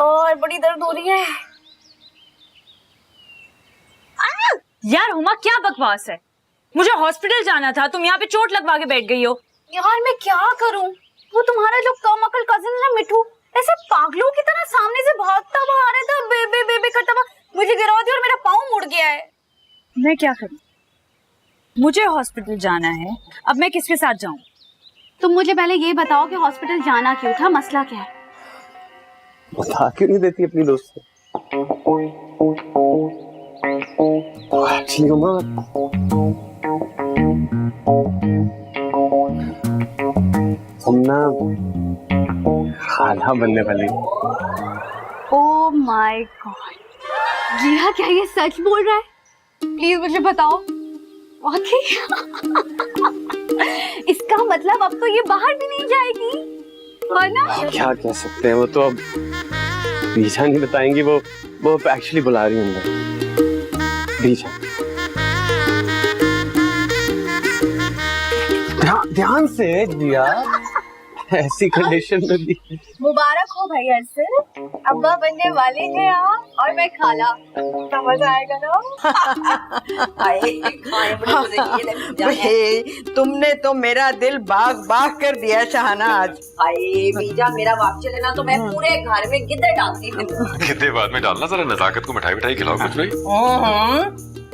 और बड़ी दर्द हो रही है। यार हुमा क्या बकवास है, मुझे हॉस्पिटल जाना था, तुम यहाँ पे चोट लगवा के बैठ गई हो। यार मैं क्या करूं, वो तुम्हारा जो कम अकल कजिन है मिठू ऐसे पागलों की तरह सामने से भागता हुआ आ रहा था, बे बे बे करता हुआ मुझे गिरा दिया और मेरा पाँव मुड़ गया है। मैं क्या करूं, मुझे हॉस्पिटल जाना है, अब मैं किसके साथ जाऊं? तुम मुझे पहले ये बताओ कि हॉस्पिटल जाना क्यों था, मसला क्या है? बता क्यों नहीं देती अपनी दोस्त को? एक्चुअली हम ना खाना बनने वाली। ओह माय गॉड, जिया क्या ये सच बोल रहा है? प्लीज मुझे बताओ। वाकई इसका मतलब अब तो ये बाहर भी नहीं जाएगी, वरना क्या कह सकते हैं, वो तो अब बीजा नहीं बताएंगी। वो एक्चुअली बुला रही है अंदर। बीजा ध्यान से जिया, ऐसी कंडीशन में भी। मुबारक हो भैया से, अब्बा बनने वाले हैं आप और मैं खाला, तो मजा आएगा ना। तुमने तो मेरा दिल बाग बाग कर दिया शहनाज। बीजा मेरा बाप चले ना तो मैं पूरे घर में गिद्दे डालती हूँ। गिद्दे बाद में डालना, जरा नजाकत को मिठाई खिलाओ कुछ भाई।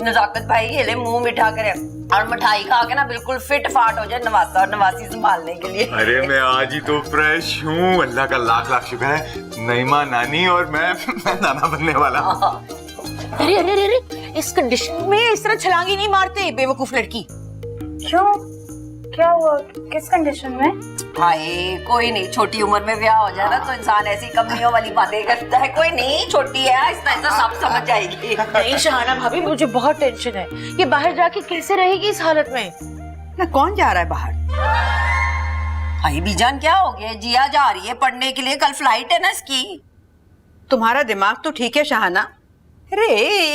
नजाकत भाई ये ले मुंह मिठा करे और मिठाई खा के ना बिल्कुल फिट फाट हो जाए नवासा और नवासी संभालने के लिए। अरे मैं आज ही तो फ्रेश हूँ, अल्लाह का लाख लाख शुक्र है। नईमा नानी और मैं नाना बनने वाला। अरे अरे अरे इस कंडीशन में इस तरह छलांगी नहीं मारते बेवकूफ लड़की। क्यों, क्या हुआ, किस कंडीशन में? हाय कोई नहीं, छोटी उम्र में ब्याह हो जाए ना तो इंसान ऐसी कमियों वाली बातें करता है। कोई नहीं, छोटी है, आहिस्ता आहिस्ता सब समझ जाएगी। नहीं शहाना भाभी, मुझे बहुत टेंशन है, ये बाहर जाके कैसे रहेगी इस हालत में? ना कौन जा रहा है बाहर? भाई बीजान क्या हो गया, जिया जा रही है पढ़ने के लिए, कल फ्लाइट है ना इसकी। तुम्हारा दिमाग तो ठीक है शहाना। अरे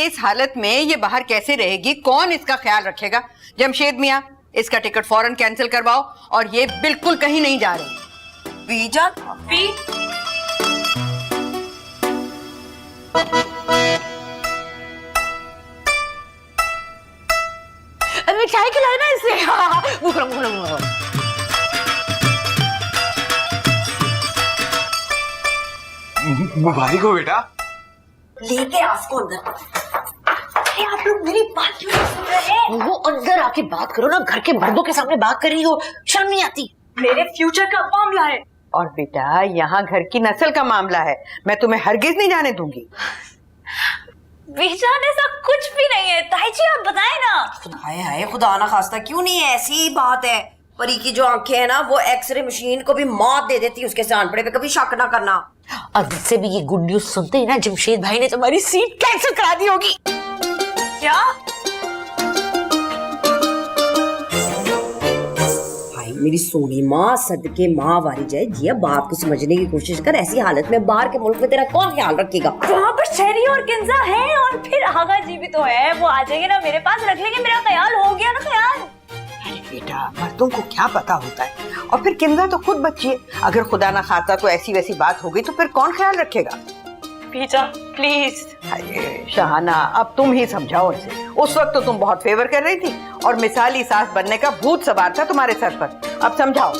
इस हालत में ये बाहर कैसे रहेगी, कौन इसका ख्याल रखेगा? जमशेद मियाँ, इसका टिकट फौरन कैंसिल करवाओ और ये बिल्कुल कहीं नहीं जा रही। बीजान मिठाई खिलाए ना इसे। मुबारक हो बेटा। लेके आसको अंदर। अरे आप लोग मेरी बात क्यों नहीं सुन रहे? वो अंदर आके बात करो ना, घर के मर्दों के सामने बात कर रही हो, शर्म नहीं आती? मेरे फ्यूचर का मामला है। और बेटा यहाँ घर की नस्ल का मामला है, मैं तुम्हें हरगिज नहीं जाने दूंगी। बीजान ऐसा कुछ भी नहीं है, ताई जी आप बताएं ना। हाय हाय खुदा ना खास्ता, क्यों नहीं है, ऐसी ही बात है। परी की जो आंखें है ना वो एक्सरे मशीन को भी मौत दे देती है उसके सांपड़े पे, कभी शक ना करना। अब से भी ये गुड न्यूज सुनते ही ना जमशेद भाई ने तुम्हारी सीट कैंसिल करा दी होगी। क्या? भाई मेरी सोनी माँ सदके माँ वारी जाए, जिया बात को समझने की कोशिश कर। ऐसी हालत में बाहर के मुल्क में तेरा कौन ख्याल रखेगा? वहाँ पर शहरी और किंजा है और फिर आगा जी भी तो है, वो आ जाएंगे ना मेरे पास, रख लेंगे, मेरा ख्याल हो गया ना ख्याल। अरे बेटा मर्दों को क्या पता होता है, और फिर किंजा तो खुद बच्ची है, अगर खुदा ना खास्ता कोई ऐसी वैसी बात हो गई तो फिर कौन ख्याल रखेगा? बीजा प्लीज। अरे शहाना अब तुम ही समझाओ इसे। उस वक्त तो तुम बहुत फेवर कर रही थी और मिसाली सास बनने का भूत सवार था तुम्हारे सर पर, अब समझाओ।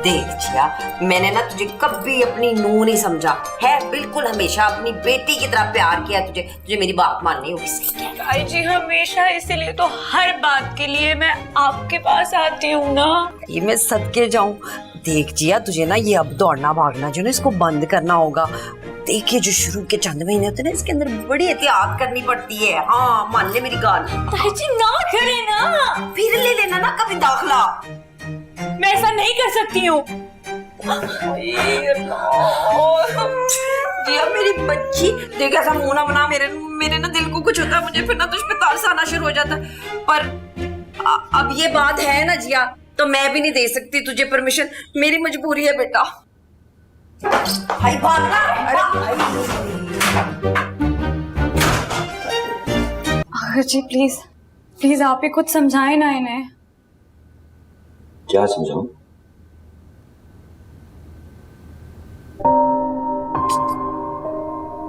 देख जिया, मैंने ना तुझे कभी अपनी नूह नहीं समझा है, बिल्कुल हमेशा अपनी बेटी की तरह प्यार किया तुझे। तुझे मेरी बात माननी होगी। सही कह ताई जी हमेशा, इसीलिए तो हर बात के लिए मैं आपके पास आती हूँ ना। ये मैं सदके जाऊं। देख जिया तुझे ना ये अब दौड़ना भागना जो ना इसको बंद करना होगा। देखिए जो शुरू के चंद महीने होते हैं ना, इसके अंदर बड़ी एहतियात करनी पड़ती है। हाँ मान ले मेरी गाल। ताई जी ना करे ना, फिर ले लेना ना कभी दाखला। मैं ऐसा नहीं कर सकती हूँ। जिया मेरी बच्ची, देख ऐसा मुंह ना बना, मेरे ना दिल को कुछ होता है, मुझे फिर ना तुझ पे तरस आना शुरू हो जाता है। पर अब ये बात है ना जिया, तो मैं भी नहीं दे सकती तुझे परमिशन, मेरी मजबूरी है बेटा। भाई भागना। सागर जी प्लीज प्लीज आप ही कुछ समझाएं ना इन्हें। क्या समझाऊं?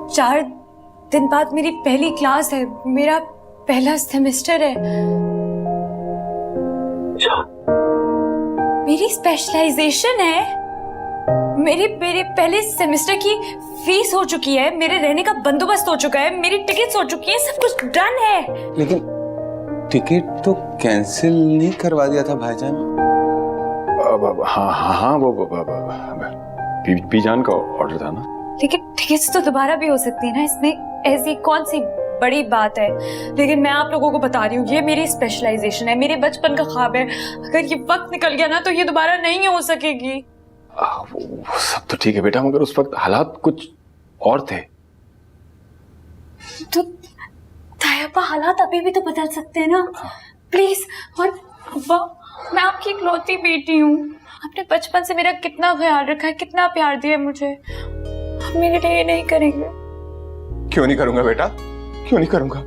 चार दिन बाद मेरी पहली क्लास है, मेरा पहला सेमेस्टर है। मेरी स्पेशलाइजेशन है। मेरे पहले सेमेस्टर की फीस हो चुकी है, मेरे रहने का बंदोबस्त हो चुका है, मेरी टिकट्स हो चुकी है, सब कुछ डन है। लेकिन टिकट तो कैंसिल नहीं करवा दिया था भाईजान? हाँ वो बीजान का ऑर्डर था ना। लेकिन टिकट्स तो दोबारा भी हो सकती है ना, इसमें ऐसी कौन सी बड़ी बात है। लेकिन मैं आप लोगों को बता रही हूँ, ये मेरी स्पेशलाइजेशन है, मेरे बचपन का ख्वाब है। अगर ये वक्त निकल गया ना तो ये दोबारा नहीं हो सकेगी। वो सब तो ठीक है बेटा, मगर उस वक्त हालात कुछ और थे। तो तायप्पा हालात अभी भी तो बदल सकते हैं ना, प्लीज। और अब्बा, मैं आपकी इकलौती बेटी हूँ, आपने बचपन से मेरा कितना ख्याल रखा है, कितना प्यार दिया है मुझे, आप मेरे लिए ये नहीं करेंगे? क्यों नहीं करूंगा बेटा, क्यों नहीं करूंगा?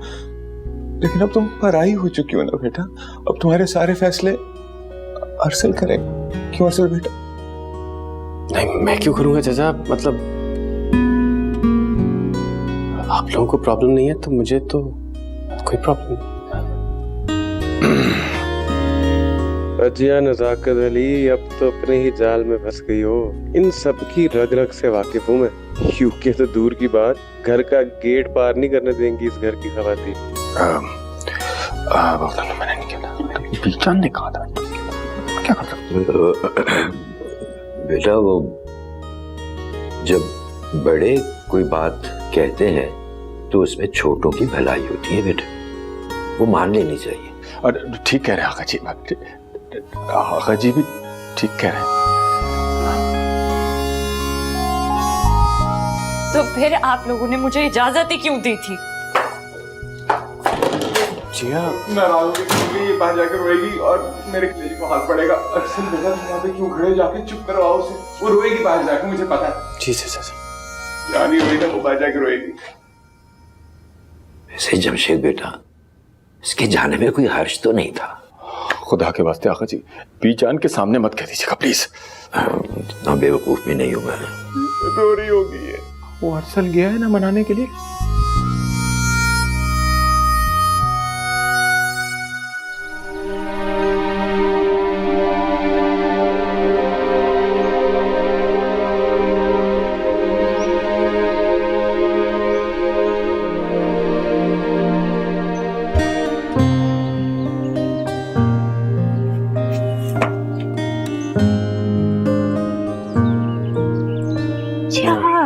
लेकिन अब तुम पराई हो चुकी हो ना बेटा, अब तुम्हारे सारे फैसले अरसल करेगा। क्यों अरसल बेटा? नहीं, मैं क्यों करूंगा चाचा? मतलब आप लोगों को प्रॉब्लम नहीं है तो मुझे तो कोई प्रॉब्लम नहीं। रजिया नजाकत अली, अब तो अपने ही जाल में फंस गई हो। इन सब की रग रग से वाकिफ हूँ मैं। यूके तो दूर की बात, घर का गेट पार नहीं करने देंगी इस घर की खवातीन। मैंने नहीं किया, बीजान ने कहा था। क्या कर सकते? बेटा वो जब बड़े कोई बात कहते हैं तो उसमें छोटों की भलाई होती है बेटा, वो मान लेनी चाहिए। और ठीक कह रहे हैं आका जी, आका जी भी ठीक कह रहे हैं। तो फिर आप लोगों ने मुझे इजाजत ही क्यों दी थी? जिया, नाराज होगी, ये बाहर जाकर रोएगी और मेरे कलेजे को हाथ पड़ेगा। अरसल बेटा तुम यहाँ पे क्यों खड़े हो? जाके चुप करवाओ उसे, वो रोएगी बाहर जाकर, मुझे पता है। जी चाचा। जानी रोएगी, वो बाहर जाकर रोएगी। वैसे जमशेद बेटा, इसके जाने में कोई हर्ष तो नहीं था। खुदा के वास्ते आका जी, बीजान के सामने मत कह दीजिएगा प्लीज। इतना बेवकूफ भी नहीं हूं मैं। रो रही होगी ये, वो अरसल गया है ना मनाने के लिए।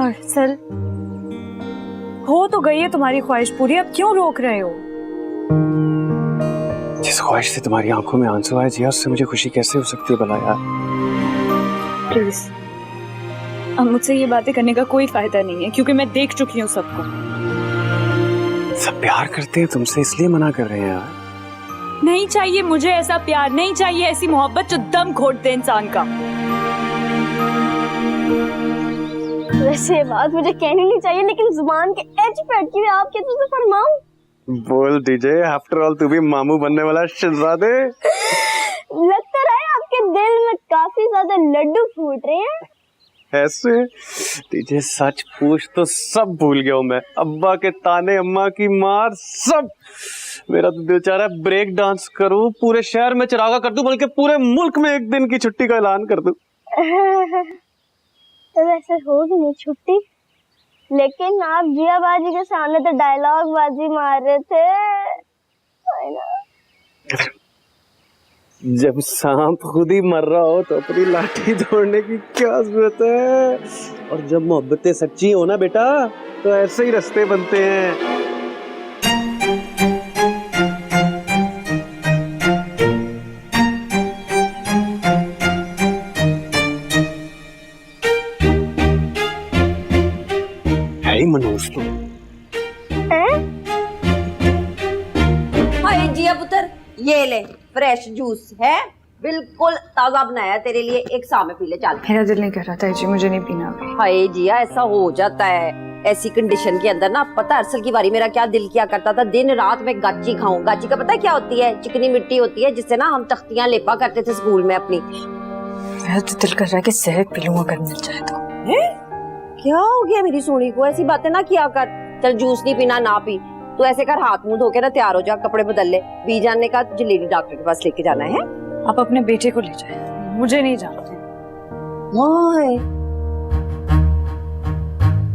अरसल, हो तो गई है तुम्हारी ख्वाहिश पूरी, अब क्यों रोक रहे हो? जिस ख्वाहिश से तुम्हारी आंखों में आंसू आए जिया, उससे मुझे खुशी कैसे हो सकती है भला यार? प्लीज, अब मुझसे ये बातें करने का कोई फायदा नहीं है, क्योंकि मैं देख चुकी हूँ सबको। सब प्यार करते हैं तुमसे, इसलिए मना कर रहे हैं यार। नहीं चाहिए मुझे ऐसा प्यार, नहीं चाहिए ऐसी मोहब्बत जो दम घोट दे इंसान का। वैसे ये बात मुझे कहनी नहीं चाहिए, लेकिन जुबान के एज पे अटकी हुई आप क्या तुझे फरमाऊं? बोल दीजिए, आफ्टर ऑल तू भी मामू बनने वाला शहजादे। लगता रहा है आपके दिल में काफी ज्यादा लड्डू फूट रहे हैं। ऐसे तुझे सच पूछ तो सब भूल गया हूँ मैं। अब्बा के ताने, अम्मा की मार, सब। मेरा तो दिल चाह रहा है ब्रेक डांस करूं, पूरे शहर में चिरागा कर दूं, बल्कि पूरे मुल्क में एक दिन की छुट्टी का ऐलान कर दूं। तो वैसे होगी नहीं छुट्टी, लेकिन आप जिया बाजी के सामने तो डायलॉग बाजी मार रहे थे। जब सांप खुद ही मर रहा हो तो अपनी लाठी तोड़ने की क्या जरूरत है? और जब मोहब्बतें सच्ची हो ना बेटा, तो ऐसे ही रास्ते बनते हैं। है ही मनोज तो। हाय जिया पुत्र, ये ले फ्रेश जूस है, बिल्कुल ताजा बनाया तेरे लिए, एक साथ में पी ले। चल। मेरा दिल नहीं कर रहा था जी, मुझे नहीं पीना। हाय जिया, ऐसा हो जाता है, ऐसी कंडीशन के अंदर ना, पता अरसल की बारी मेरा क्या दिल किया करता था, दिन रात मैं गाची खाऊं। गाची का पता क्या होती है? चिकनी मिट्टी होती है जिससे ना हम तख्तियां लेपा करते थे स्कूल में अपनी। मेरा तो दिल कर रहा है कि जहर पी लूं अगर मिल जाए तो। क्या हो गया मेरी सोनी को? ऐसी बातें ना किया कर। चल जूस नहीं पीना ना पी, तो ऐसे कर हाथ मुंह धो के ना तैयार हो जा, कपड़े बदल ले। बी जानने का तुझे लेडी डॉक्टर के पास लेके जाना है। आप अपने बेटे को ले जाए, मुझे नहीं जानते।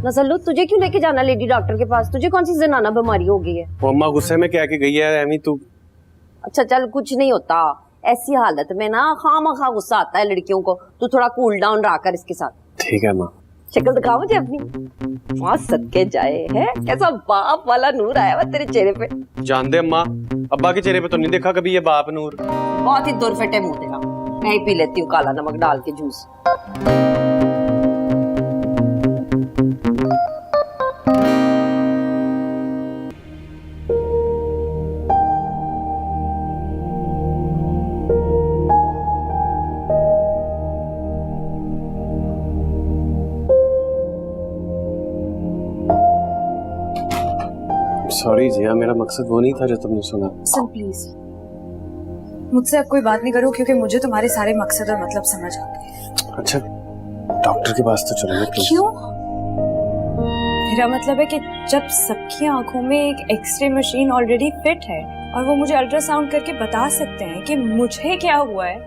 नसलू तुझे क्यों लेके जाना लेडी डॉक्टर के पास? तुझे कौन सी जनाना बीमारी हो गई है? वो अम्मा गुस्से में क्या के गई है एमी तू। अच्छा चल कुछ नहीं होता, ऐसी हालत में ना खामखा गुस्सा आता है लड़कियों को। तू थोड़ा कूल डाउन रहा कर इसके साथ। ठीक है माँ। शक्ल दिखा मुझे अपनी। वहाँ सदके जाए है, कैसा बाप वाला नूर आया हुआ तेरे चेहरे पे। जान दे अम्मा, अब्बा के चेहरे पे तो नहीं देखा कभी ये बाप नूर। बहुत ही दुरफटे मुंह तेरा। मैं ही पी लेती हूँ काला नमक डाल के जूस। सॉरी जिया, मेरा मकसद वो नहीं था जो तुमने सुना। सर प्लीज मुझसे अब कोई बात नहीं करो, क्योंकि मुझे तुम्हारे सारे मकसद और मतलब समझ आ गए। अच्छा डॉक्टर के पास तो चलो। क्यों? मेरा मतलब है कि जब सबकी आंखों में एक एक्सरे मशीन ऑलरेडी फिट है और वो मुझे अल्ट्रासाउंड करके बता सकते हैं कि मुझे क्या हुआ है,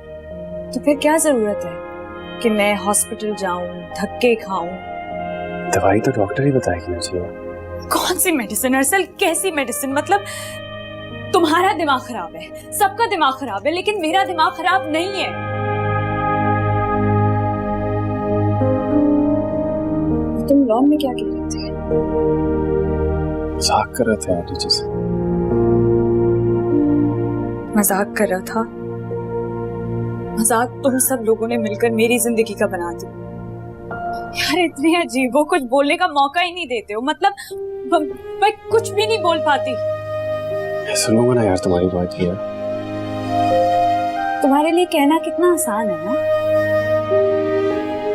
तो फिर क्या जरूरत है कि मैं हॉस्पिटल जाऊं, धक्के खाऊं? दवाई तो डॉक्टर ही बताएगी मुझे। कौन सी मेडिसिन अरसल? कैसी मेडिसिन? मतलब तुम्हारा दिमाग खराब है, सबका दिमाग खराब है, लेकिन मेरा दिमाग खराब नहीं है। तुम लॉन में क्या कह रहे थे? मजाक कर रहे थे आप से। मजाक कर रहा था? मजाक तुम सब लोगों ने मिलकर मेरी जिंदगी का बना दिया। यार इतने अजीब हो, कुछ बोलने का मौका ही नहीं देते हो। मतलब मैं कुछ भी नहीं बोल पाती। मैं सुनूंगा ना यार तुम्हारी बात। किया तुम्हारे लिए कहना कितना आसान है ना,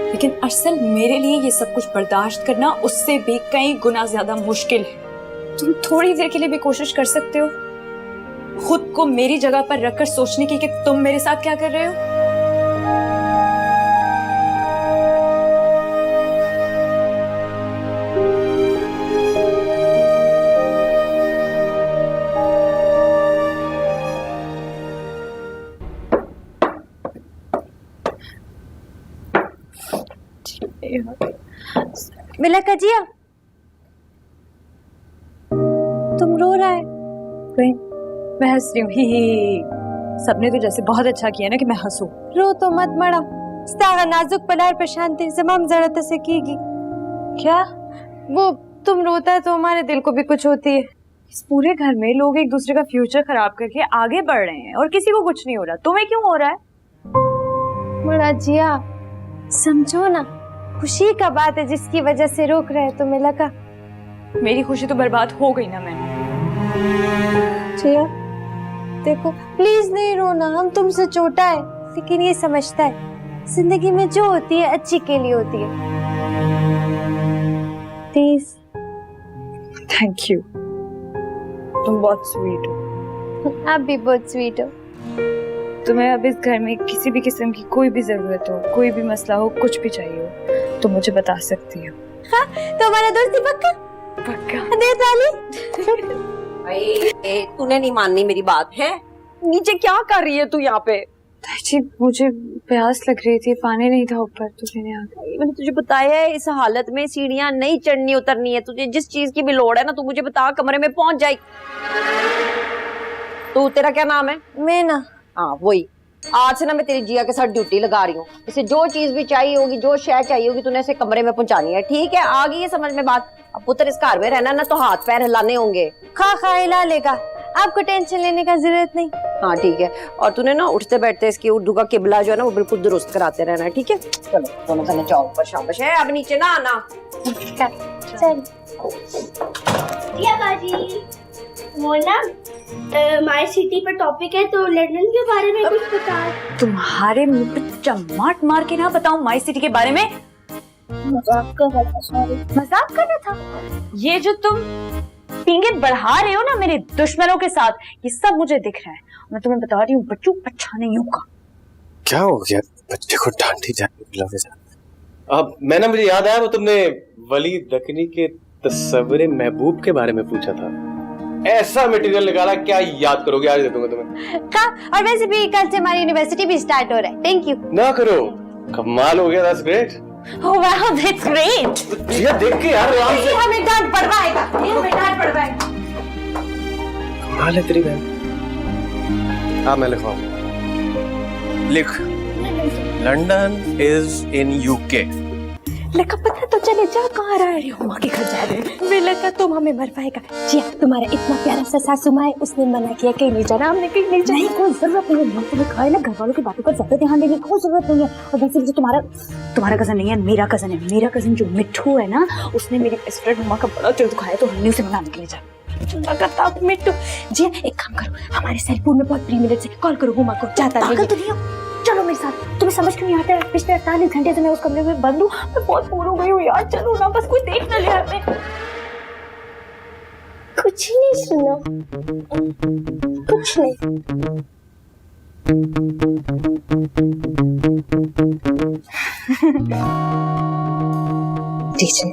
लेकिन असल मेरे लिए ये सब कुछ बर्दाश्त करना उससे भी कई गुना ज्यादा मुश्किल है। तुम थोड़ी देर के लिए भी कोशिश कर सकते हो खुद को मेरी जगह पर रखकर सोचने की कि तुम मेरे साथ क्या कर रहे हो। मिला कजिया, तुम रो रहा है? मैं हंस रही हूँ। ही सबने तो जैसे बहुत अच्छा किया ना कि मैं हंसूं। रो तो मत मड़ा, स्तागा नाजुक पलार प्रशांति जमाम जरूरत से कीगी। क्या? वो तुम रोता है तो हमारे दिल को भी कुछ होती है। इस पूरे घर में लोग एक दूसरे का फ्यूचर खराब करके आगे बढ़ रहे हैं और किसी को कुछ नहीं हो रहा। तुम्हें क्यों हो रहा है? मड़ा जिया समझो ना, खुशी का बात है जिसकी वजह से रोक रहे तुम्हें लगा। मेरी खुशी तो बर्बाद हो गई ना मैंने। जिया देखो प्लीज नहीं रोना, हम तुमसे छोटा है लेकिन ये समझता है जिंदगी में जो होती है अच्छी के लिए होती है। प्लीज। थैंक यू, तुम बहुत स्वीट हो। आप भी बहुत स्वीट हो। तुम्हें अब इस घर में किसी भी किस्म की कोई भी जरूरत हो, कोई भी मसला हो, कुछ भी चाहिए हो तो मुझे बता सकती हो। हाँ, तो हमारा दोस्ती पक्का? पक्का। दे ताली। तूने नहीं माननी मेरी बात है। नीचे क्या कर रही है तू यहाँ पे? जी मुझे प्यास लग रही थी, पानी नहीं था ऊपर तो मैंने आ गई। मैंने तुझे बताया है इस हालत में सीढ़ियाँ नहीं चढ़नी उतरनी है। तुझे जिस चीज की भी लोड़ है ना तू मुझे बता, कमरे में पहुंच जाए। तू तेरा क्या नाम है? मैं ना, हाँ वही। आज से ना मैं तेरी जिया के साथ ड्यूटी लगा रही हूँ। इसे जो चीज भी चाहिए होगी, जो शय चाहिए होगी, तूने इसे कमरे में पहुंचानी है, ठीक है? आ गई है समझ में बात? अब पुत्र इस घर में रहना ना तो हाथ पैर हिलाने होंगे। खा हिला लेगा, आपको टेंशन लेने का जरूरत नहीं। हाँ ठीक है, और तूने ना उठते बैठते इसकी उर्दू का किबला जो है ना वो बिल्कुल दुरुस्त कराते रहना है, ठीक है? चलो दोनों जने जाओ ऊपर, शाबाश है। अब नीचे ना आना। चल वो ना माय सिटी पर टॉपिक है तो लंदन के बारे में कुछ बता। तुम्हारे मुंह पे चम्माट मार के ना बताऊं माय सिटी के बारे में? मजाक कर रहा था, सॉरी। मजाक कर रहा था? ये जो तुम पींगे बढ़ा रहे हो ना मेरे दुश्मनों के साथ, ये सब मुझे दिख रहा है। मैं तुम्हें बता रही हूँ बच्चों, अच्छा नहीं होगा। क्या हो गया बच्चे को डांटी जाती है? अब मैं ना, मुझे याद आया वो तुमने वली दकनी के तस्वीर महबूब के बारे में पूछा था। ऐसा मटेरियल निकाला, क्या याद करोगे? आज दे दूंगा तुम्हें। हाँ, और वैसे भी कल से हमारी यूनिवर्सिटी भी स्टार्ट हो रहा है। Thank you. ना करो, कमाल हो गया। That's great. Oh wow, that's great. जिया देख के यार आराम से। हमें डांट पड़वाएगा, हमें डांट पड़वाएगा। कमाल है तेरी बहन। हाँ मैं लिखवाऊं। लिख, लंदन इज इन यूके। लगा पता तो चले जा कहाँ रह रही हो, माँ के घर जा रहे हैं। वे लगा तुम हमें मरवाएगा। जी तुम्हारा इतना प्यारा सा सासू माँ है, उसने मना किया कहीं नहीं जाना, हमने कहीं नहीं जाना। कोई जरूरत नहीं है, तुम्हें खाए ना, घर वालों की बातों पर ज्यादा ध्यान देने की कोई जरूरत नहीं है। और वैसे भी तुम्हारा कजन नहीं है, मेरा कजन है। मेरा कजन जो मिट्ठू है ना, उसने मेरे बेस्ट फ्रेंड माँ का बड़ा दिल दुखाया, तो हमने उसे मनाने के लिए जाना। मिट्टू जी एक काम करो, हमारे सेलफोन में बहुत प्री मिनट से कॉल करो हुमा को। जाता नहीं, चलो मेरे साथ। तुम्हें समझ क्यों नहीं आता है? पिछले 48 घंटे से मैं उस कमरे में बंद हूँ, मैं बहुत बोर हो गई हूँ यार। चलो ना, बस कोई देख ना ले हमें। कुछ नहीं सुना, कुछ नहीं। टीचर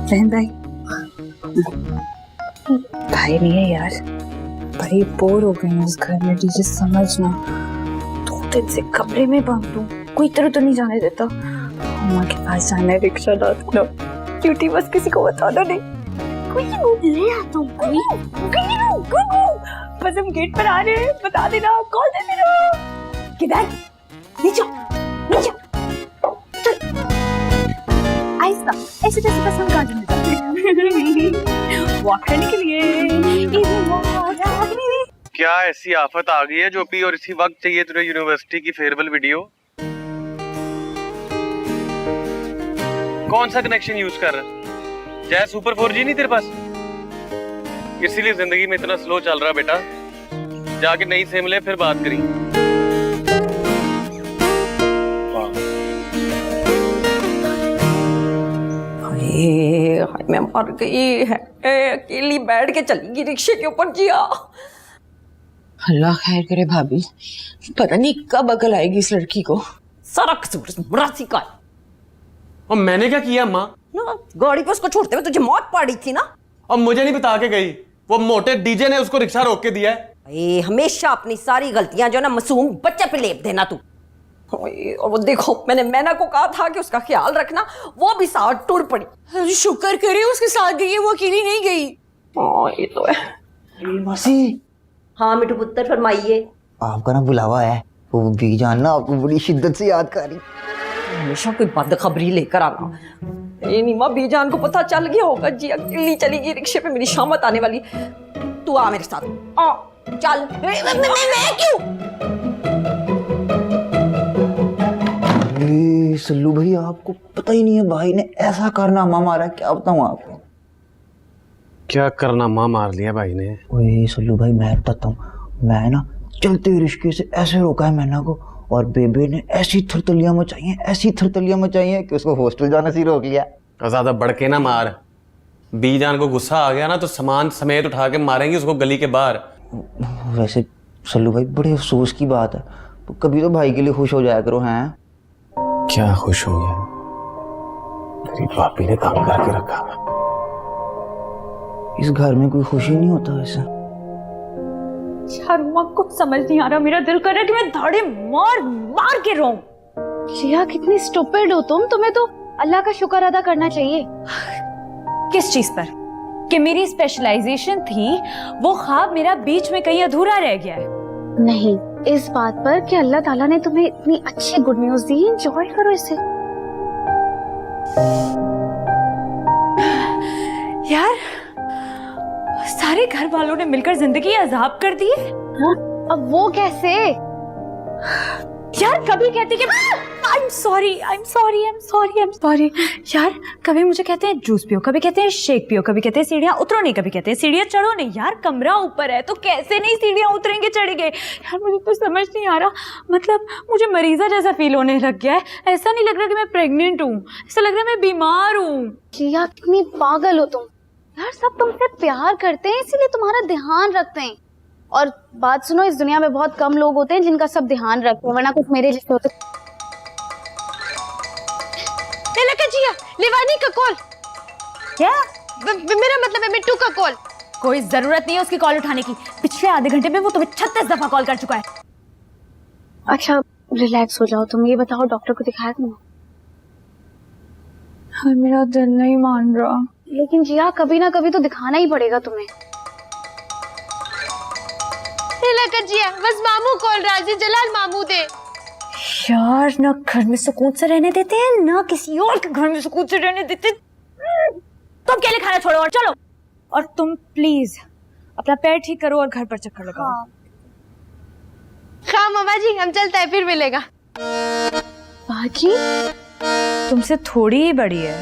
बहन भाई नहीं है यार, बड़ी बोर हो गई इस घर में। टीचर समझना, 2 दिन से कमरे में बंद हूँ, कोई तरह तो नहीं जाने देता। अम्मा के पास जाना है, रिक्शा ला देना, ड्यूटी बस किसी को बता दो नहीं। कोई ले आता हूँ, बस हम गेट पर आ रहे हैं, बता देना, कॉल दे देना। किधर? नीचे नीचे चल। आहिस्ता, ऐसे जैसे बस हम गार्डन में जाते हैं वॉक करने के लिए। क्या ऐसी आफत आ गई है जो भी और इसी वक्त चाहिए तुझे यूनिवर्सिटी की फेयरवेल वीडियो? कौन सा कनेक्शन यूज कर रहा है? जय सुपर 4G नहीं तेरे पास, इसीलिए जिंदगी में इतना स्लो चल रहा बेटा। जाके नई सिम ले, फिर बात करी। मैं मर गई है, अकेली बैठ के चलेगी रिक्शे के ऊपर। जिया अल्लाह खैर करे भाभी, पता नहीं कब अकल आएगी इस लड़की को। सारा कसूर मरासी का। और मैंने क्या किया माँ? ना गाड़ी पे उसको छोड़ते हुए तुझे मौत पड़ी थी ना। और मुझे नहीं बता के गई, वो मोटे डीजे ने उसको रिक्शा रोक के दिया है। हमेशा अपनी सारी गलतियां जो ना मासूम बच्चे पे लेप देना तू। और वो देखो, मैंने मैना को कहा था कि उसका ख्याल रखना, वो भी साथ टूट पड़ी। शुक्र करे उसके साथ गई है, वो अकेली नहीं गई। ये तो है। मासी। हाँ मिठू पुत्र फरमाइए। आपका ना बुलावा है, वो भी जानना आपको बड़ी शिद्दत से याद कर रही। हमेशा कोई बदखबरी लेकर आना। ये नीमा बीजान को पता चल गया होगा जी अकेली चलेगी रिक्शे पे, मेरी शामत आने वाली। तू आ मेरे साथ, आ चल। मैं क्यों? सल्लू भाई, आपको पता ही नहीं है भाई ने ऐसा कारनामा मारा, क्या बताऊं आपको। क्या कारनामा मार लिया भाई ने? ओए सल्लू भाई, मैं बताता हूँ। मैं ना चलते रिश्के से ऐसे रोका है मैना को, और बेबे ने ऐसी थरथलियां मचाई हैं कि उसको हॉस्टल जाने से रोक लिया। ज्यादा बढ़ के ना मार, बीजान को गुस्सा आ गया ना तो सामान समेत उठा के मारेंगे उसको गली के बाहर। वैसे सल्लू भाई, बड़े अफसोस की बात है, तो कभी तो भाई के लिए खुश हो जाया करो। हैं क्या खुश हो गया? मेरी भाभी ने काम करके रखा। इस घर में कोई खुशी नहीं होता वैसे। यार माँ को समझ नहीं आ रहा, मेरा दिल कर रहा है कि मैं धाड़े मार मार के रोऊं। जिया कितनी स्टूपिड हो तुम, तुम्हें तो अल्लाह का शुक्र अदा करना चाहिए। किस चीज पर? कि मेरी स्पेशलाइजेशन थी, वो ख्वाब मेरा बीच में कहीं अधूरा रह गया है। नहीं, इस बात पर कि अल्लाह ताला ने तुम्हें इतनी अच्छी गुड न्यूज दी, एंजॉय करो इसे। यार सारे घर वालों ने मिलकर जिंदगी अजाब कर दी है। अब वो कैसे? यार कभी कहती कि सॉरी यार, कभी मुझे कहते हैं जूस पियो, कभी कहते हैं शेक पियो, कभी कहते हैं सीढ़ियाँ उतरो नहीं, कभी कहते हैं सीढ़ियाँ चढ़ो नहीं। यार कमरा ऊपर है तो कैसे नहीं सीढ़ियाँ उतरेंगे चढ़ेंगे। यार मुझे तो समझ नहीं आ रहा, मतलब मुझे मरीजा जैसा फील होने लग गया है। ऐसा नहीं लग रहा कि मैं प्रेग्नेंट हूँ, ऐसा लग रहा है मैं बीमार हूँ। जिया कितनी पागल हो तुम यार, सब तुमसे प्यार करते हैं इसीलिए तुम्हारा ध्यान रखते हैं। और बात सुनो, इस दुनिया में बहुत कम लोग होते हैं जिनका सब ध्यान रखते हैं, वरना कुछ मेरे जैसे होते। जिया, लिवानी का कॉल। क्या? मेरा मतलब है मिट्टू का कॉल। कोई जरूरत नहीं है उसकी कॉल उठाने की, पिछले आधे घंटे में वो तुम्हें 36 दफा कॉल कर चुका है। अच्छा रिलैक्स हो जाओ, तुम ये बताओ डॉक्टर को दिखाया तुमने? हाँ, मेरा दिल नहीं मान रहा। लेकिन जिया कभी ना कभी तो दिखाना ही पड़ेगा तुम्हें। जिया, बस मामू कॉल राजी, जलाल मामू दे। यार ना घर में सुकून से रहने देते हैं, ना किसी और के घर में सुकून से रहने देते। तुम अकेले खाना छोड़ो और चलो। और तुम प्लीज अपना पैर ठीक करो और घर पर चक्कर लगाओ। हाँ मामा जी, हम चलते हैं, फिर मिलेगा। बाजी तुमसे थोड़ी ही बड़ी है।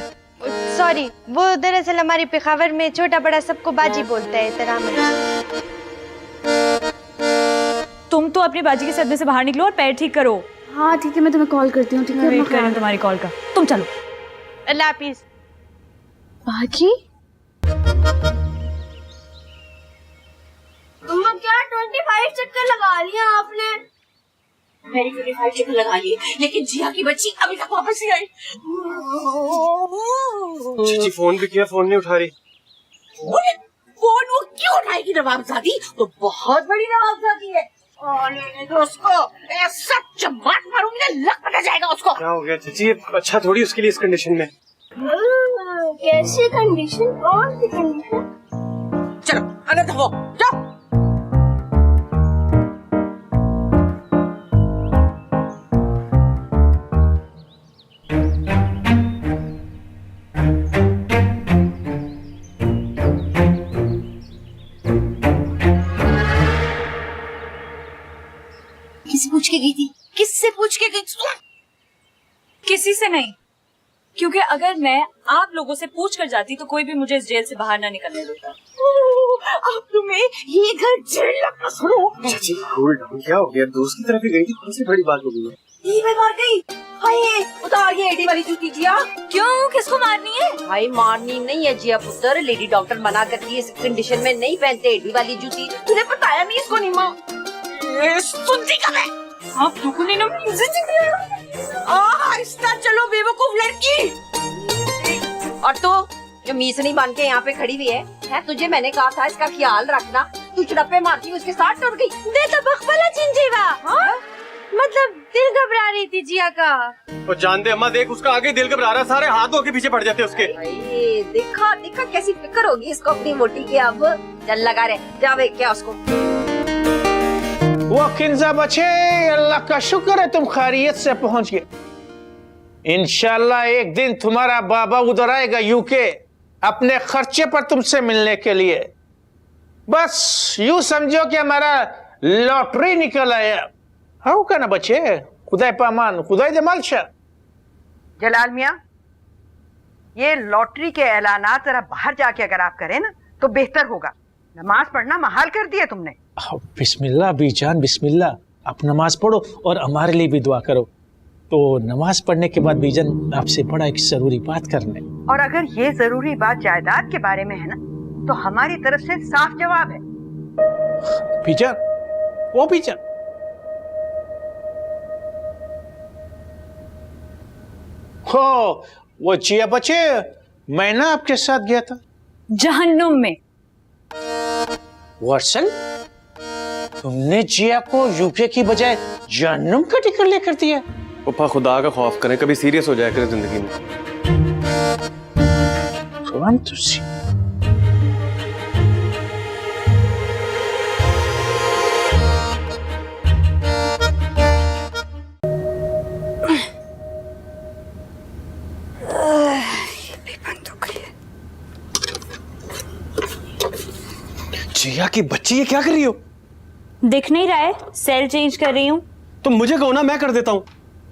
सॉरी, वो दरअसल हमारी पेशावर में छोटा बड़ा सबको बाजी बोलता है तरह में। तुम तो अपनी बाजी के सदमे से बाहर निकलो और पैर ठीक करो। हाँ ठीक है, मैं तुम्हें कॉल करती हूँ। ठीक है, वेट कर रही हूँ तुम्हारी कॉल का। तुम चलो। अल्लाह हाफिज। बाजी मम्मा क्या 25 चक्कर लगा लिया आपने? मैंने 25 चक्कर लगा लिए, लेकिन जिया की बच्ची अभी तक वापस नहीं आई। जी फोन भी किया, फोन नहीं उठा रही। फोन वो क्यों उठाएगी नवाबजादी? तो बहुत बड़ी नवाबजादी है। उसको ऐसा चमाट मारूंगी ना, लक पता जाएगा उसको। क्या हो गया चाची? अच्छा थोड़ी उसके लिए इस कंडीशन में। कैसी कंडीशन? कौन सी कंडीशन? चलो अंदर धो, जाओ। किससे पूछ के गई थी? किससे पूछ के गई थी? किसी से नहीं, क्योंकि अगर मैं आप लोगों से पूछ कर जाती तो कोई भी मुझे इस जेल से बाहर ना निकलने देता। अब तुम्हें ये घर जेल लगता। सुनो चाची कूल डाउन, क्या हो गया? दोस्त की तरफ ही गई थी, कौन सी बड़ी बात हो गई है? ये मैं मार गई। हाय उतार ये एडी वाली जूती जिया। क्यों, किसको मारनी है? भाई मारनी नहीं है जिया पुत्र, लेडी डॉक्टर मना करती है, इस कंडीशन में नहीं पहनते एडी वाली जूती। तुझे बताया नहीं इसको? नहीं माँ सुनती कब है? आप दुखनी ना आहिस्ता चलो बेवकूफ लड़की। और तो जो मीस नहीं बांध के यहाँ पे खड़ी हुई है, तुझे मैंने कहा था इसका ख्याल रखना, तू चुड़प्पे मारती उसके साथ टूट गई। दे तो बखबला चिंजीवा। हाँ? मतलब दिल घबरा रही थी जिया का। और जान दे अम्मा, देख उसका आगे दिल घबरा रहा, सारे हाथ धो के पीछे पड़ जाते उसके। देखा देखा कैसी फिक्र होगी इसको अपनी मोटी की। अब चल लगा रहे, जावे क्या उसको। वो किंजा बचे, अल्लाह का शुक्र है तुम खैरियत से पहुंच गए। इंशाल्लाह एक दिन तुम्हारा बाबा उधर आएगा यूके अपने खर्चे पर तुमसे मिलने के लिए। बस यूं समझो कि हमारा लॉटरी निकल आया। हाँ क्या ना बचे, खुदाई पामान खुदाई जमाल शाह। जलाल मियाँ, ये लॉटरी के ऐलानात जरा बाहर जाके अगर आप करें ना तो बेहतर होगा। नमाज पढ़ना महाल कर दिया तुमने। बिस्मिल्लाह बीजान बिस्मिल्लाह, आप नमाज पढ़ो और हमारे लिए भी दुआ करो। तो नमाज पढ़ने के बाद बीजान आपसे बड़ा एक जरूरी बात करना है। और अगर ये जरूरी बात जायदाद के बारे में है ना तो हमारी तरफ से साफ जवाब है। बीजान, वो बीजान, हो वो जिया बचे, मैं ना आपके साथ गया था जहन्नुम में। वर्सल, तुमने जिया को यूके की बजाय जहन्नुम का टिकट लेकर दिया। पप्पा खुदा का खौफ करें, कभी सीरियस हो जाया करे जिंदगी में। जिया की बच्ची, ये क्या कर रही हो? दिख नहीं रहा है? सेल चेंज कर रही हूँ। तुम मुझे कहो ना, मैं कर देता हूँ।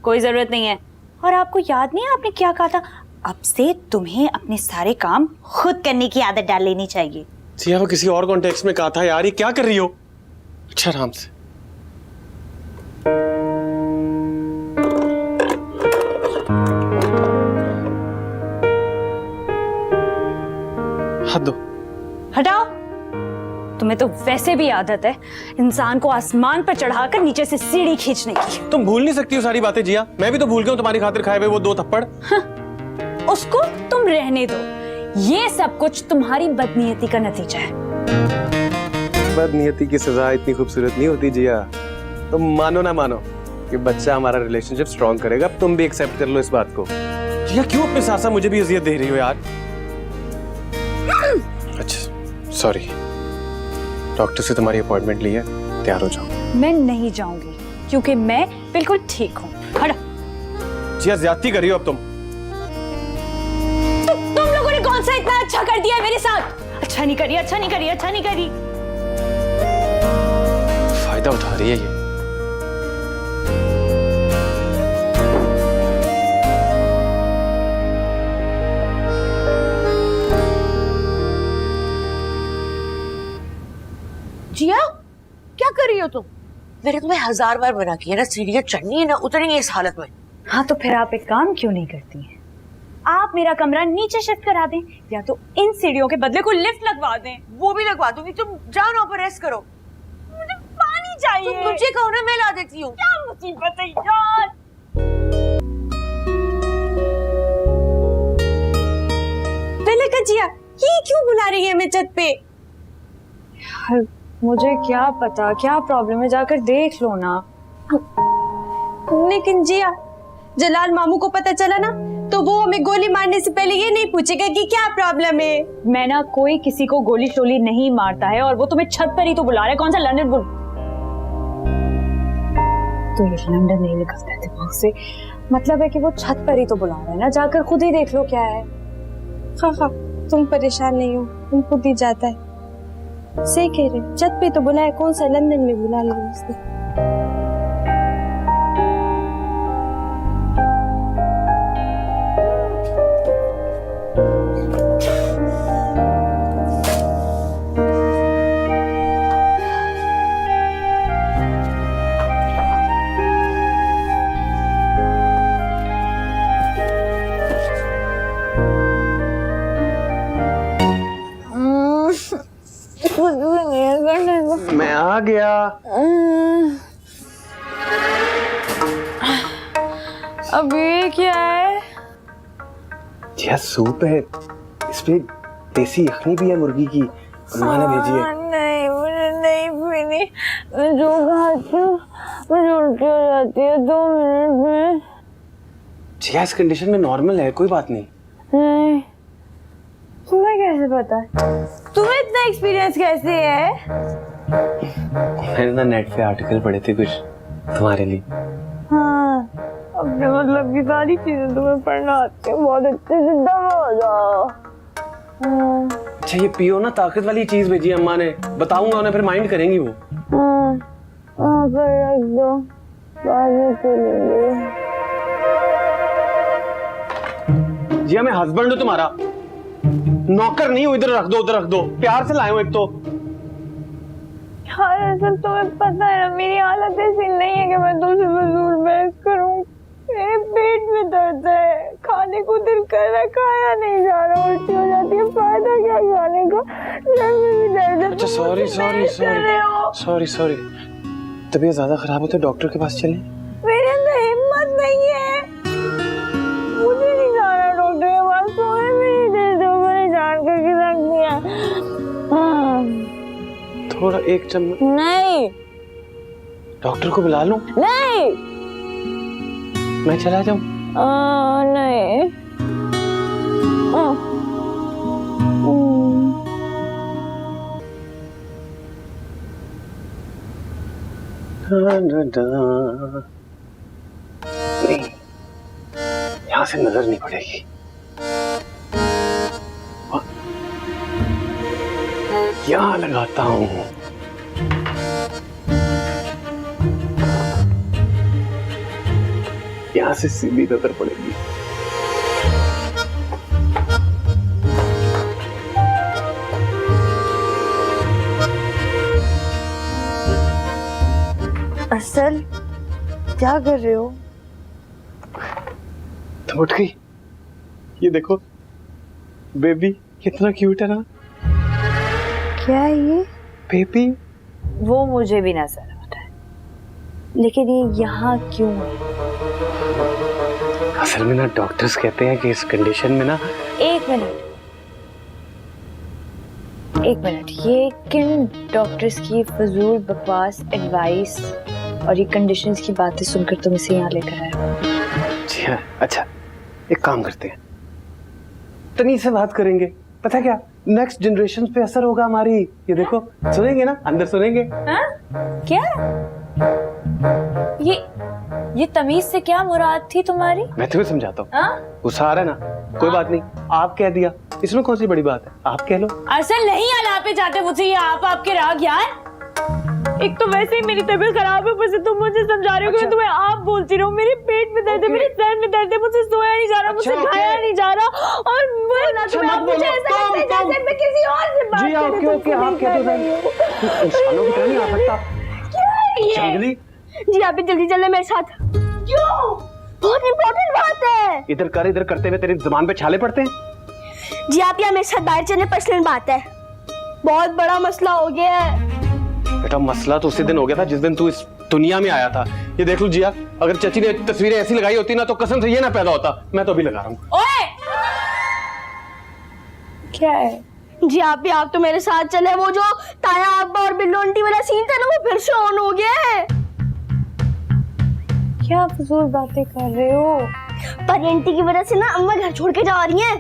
कोई जरूरत नहीं है, और आपको याद नहीं है आपने क्या कहा था? अब से तुम्हें अपने सारे काम खुद करने की आदत डाल लेनी चाहिए। जिया वो किसी और कॉन्टेक्स्ट में कहा था यार, ये क्या कर रही हो? अच्छा आराम से। हाथ दो। हटाओ। तुम्हें तो वैसे भी आदत है इंसान को आसमान पर चढ़ाकर नीचे से सीढ़ी खींचने की। तुम भूल नहीं सकती हो सारी बातें जिया, मैं भी तो भूल गया हूँ तुम्हारी खातिर खाए हुए वो 2 थप्पड़। उसको तुम रहने दो, ये सब कुछ तुम्हारी बदनीयती का नतीजा है। बदनीयती की सजा इतनी खूबसूरत नहीं होती जिया। तुम मानो ना मानो कि बच्चा हमारा रिलेशनशिप स्ट्रॉन्ग करेगा, अब तुम भी एक्सेप्ट कर लो इस बात को। जिया क्यों अपने साथ साथ मुझे भी अजियत दे रही हो यार? अच्छा सॉरी, डॉक्टर से तुम्हारी अपॉइंटमेंट ली है, तैयार हो जाओ। मैं नहीं जाऊंगी क्योंकि मैं बिल्कुल ठीक हूँ। हट। जिया ज्यादती कर रही हो अब तुम लोगों ने कौन सा इतना अच्छा कर दिया है मेरे साथ? अच्छा नहीं करी, अच्छा नहीं करी, अच्छा नहीं करी। फायदा उठा रही है ये। जिया क्या कर रही हो तुम? मैंने तुम्हें 1000 बार मना किया ना, सीढ़ियां चढ़नी है ना उतरनी है इस हालत में। हाँ तो फिर आप एक काम क्यों नहीं करती हैं? आप मेरा कमरा नीचे शिफ्ट करा दें या तो इन सीढ़ियों के बदले कोई लिफ्ट लगवा दें। वो भी लगवा दूंगी, तुम जाओ ना ऊपर रेस्ट करो। मुझे पानी चाहिए। तुम मुझे कहो ना, मैं ला देती हूँ। क्या मुसीबत है यार। पहले कजिया ये क्यों बुला रही है मैं छत पे? यार मुझे क्या पता क्या प्रॉब्लम है, जाकर देख लो ना। लेकिन जिया, जलाल मामू को पता चला ना तो वो हमें गोली मारने से पहले ये नहीं पूछेगा कि क्या प्रॉब्लम है। मैं ना कोई किसी को गोली शोली नहीं मारता है, और वो तुम्हें छत पर ही तो बुला रहा है। कौन सा लंदन बुल तो ये लंदन नहीं निकलता है दिमाग से। मतलब है कि वो छत पर ही तो बुला रहा है ना, जाकर खुद ही देख लो क्या है। हाँ हाँ तुम परेशान नहीं हो, तुम खुद ही जाता है। सही कह रहे, छत पे तो बुलाया, कौन सा लंदन में बुला लिया उसने। मैं आ गया। अब ये क्या है? यह सूप है, इसमें देसी यखनी भी है मुर्गी की, अम्मा ने भेजी है। नहीं मुझे नहीं पीनी, मैं जो खाती हूँ मुझे उल्टी हो जाती है 2 मिनट में। जिया इस कंडीशन में नॉर्मल है, कोई बात नहीं। नहीं तुम्हें कैसे पता? तुम्हें इतना एक्सपीरियंस कैसे है? मैंने ना नेट पे आर्टिकल पढ़े थे कुछ तुम्हारे लिए। हाँ अपने मतलब की सारी चीजें तुम्हें पढ़ना आती है, बहुत अच्छे से दम हो जाओ। अच्छा ये पियो ना, ताकत वाली चीज भेजी अम्मा ने, बताऊंगा उन्हें, फिर माइंड करेंगी वो। कर रख दो, बाद में चलेंगे। जिया मैं हस्बैंड हूँ तुम्हारा, नौकर नहीं हूँ। इधर रख दो, उधर रख दो, प्यार से लाए हूँ एक तो। यार ऐसा तुम्हें पता है ना, मेरी हालत ऐसी नहीं है कि मैं तुमसे फजूल बहस करूं। मेरे पेट में दर्द है, खाने को दिल कर रहा है, खाया नहीं जा रहा, उल्टी हो जाती है, फायदा क्या खाने को, सर में भी दर्द है। अच्छा sorry sorry sorry sorry sorry, तबीयत ज्यादा खराब हो तो डॉक्टर के पास चलें। मेरे अंदर हिम्मत नहीं है, मुझे नहीं जाना डॉक्टर के पास, सोने में नहीं दे दो, मैंने जान करके रख दिया। थोड़ा एक चम्मच। नहीं डॉक्टर को बुला लूं? नहीं मैं चला जाऊं? नहीं नहीं, यहाँ से नजर नहीं पड़ेगी। यहाँ लगाता हूँ। यहाँ से सीधी नजर पड़ेगी। असल क्या कर रहे हो? तुम उठ गई? ये देखो बेबी कितना क्यूट है ना। क्या है ये? बेबी वो मुझे भी नजर आता है, लेकिन ये यहाँ क्यों है? असल में ना डॉक्टर्स कहते हैं कि इस कंडीशन में ना। एक मिनट, ये किन डॉक्टर्स की फजूल बकवास एडवाइस और ये कंडीशंस की बातें सुनकर तुम इसे यहाँ लेकर आए हो? जी हाँ। अच्छा एक काम करते हैं, तनी से बात करेंगे, पता क्या नेक्स्ट जनरेशन पे असर होगा हमारी। ये देखो सुनेंगे ना, अंदर सुनेंगे। क्या ये तमीज से क्या मुराद थी तुम्हारी? मैं तुम्हें समझाता हूँ। गुस्सा आ रहा है ना, कोई बात नहीं, आप कह दिया, इसमें कौन सी बड़ी बात है, आप कह लो। असल नहीं आला पे जाते मुझे ये आप आपके राग यार। एक तो वैसे ही मेरी तबीयत खराब है, ऊपर से तुम मुझे समझा रहे हो कि मैं तुम्हें आप बोलती रहूं। मेरे पेट में दर्द है, मेरे सर में दर्द है, मुझसे सोया नहीं जा रहा, मुझसे खाया नहीं जा रहा, और मुझे ऐसा लगता है जैसे मैं किसी और से बात कर रही हूं। ओके आप कह दो, इंसानों की तरह नहीं आ सकता। क्या है ये? जंगली जी आप जल्दी चले मेरे साथ। क्यों? बहुत इम्पोर्टेंट बात है। इधर कर, इधर करते हुए तेरी जुबान पे छाले पड़ते हैं। जी आप यहाँ मेरे साथ बाहर चलने, पर्सनल बात है, बहुत बड़ा मसला हो गया है। बेटा मसला तो उसी दिन हो गया था जिस दिन तू इस दुनिया में आया था। ये देख लो जिया, अगर चची ने तस्वीरें ऐसी लगाई होती ना तो कसम से ये ना पैदा होता। मैं तो अभी लगा रहा हूँ। ओए! क्या है? जी आप तो मेरे साथ चले। वो जो ताया अब्बा और बिल्लो आंटी वाला सीन था ना, वो फिर से ऑन हो गया है। क्या फजूल बातें कर रहे हो? पर आंटी की वजह से ना अम्मा घर छोड़ के जा रही हैं।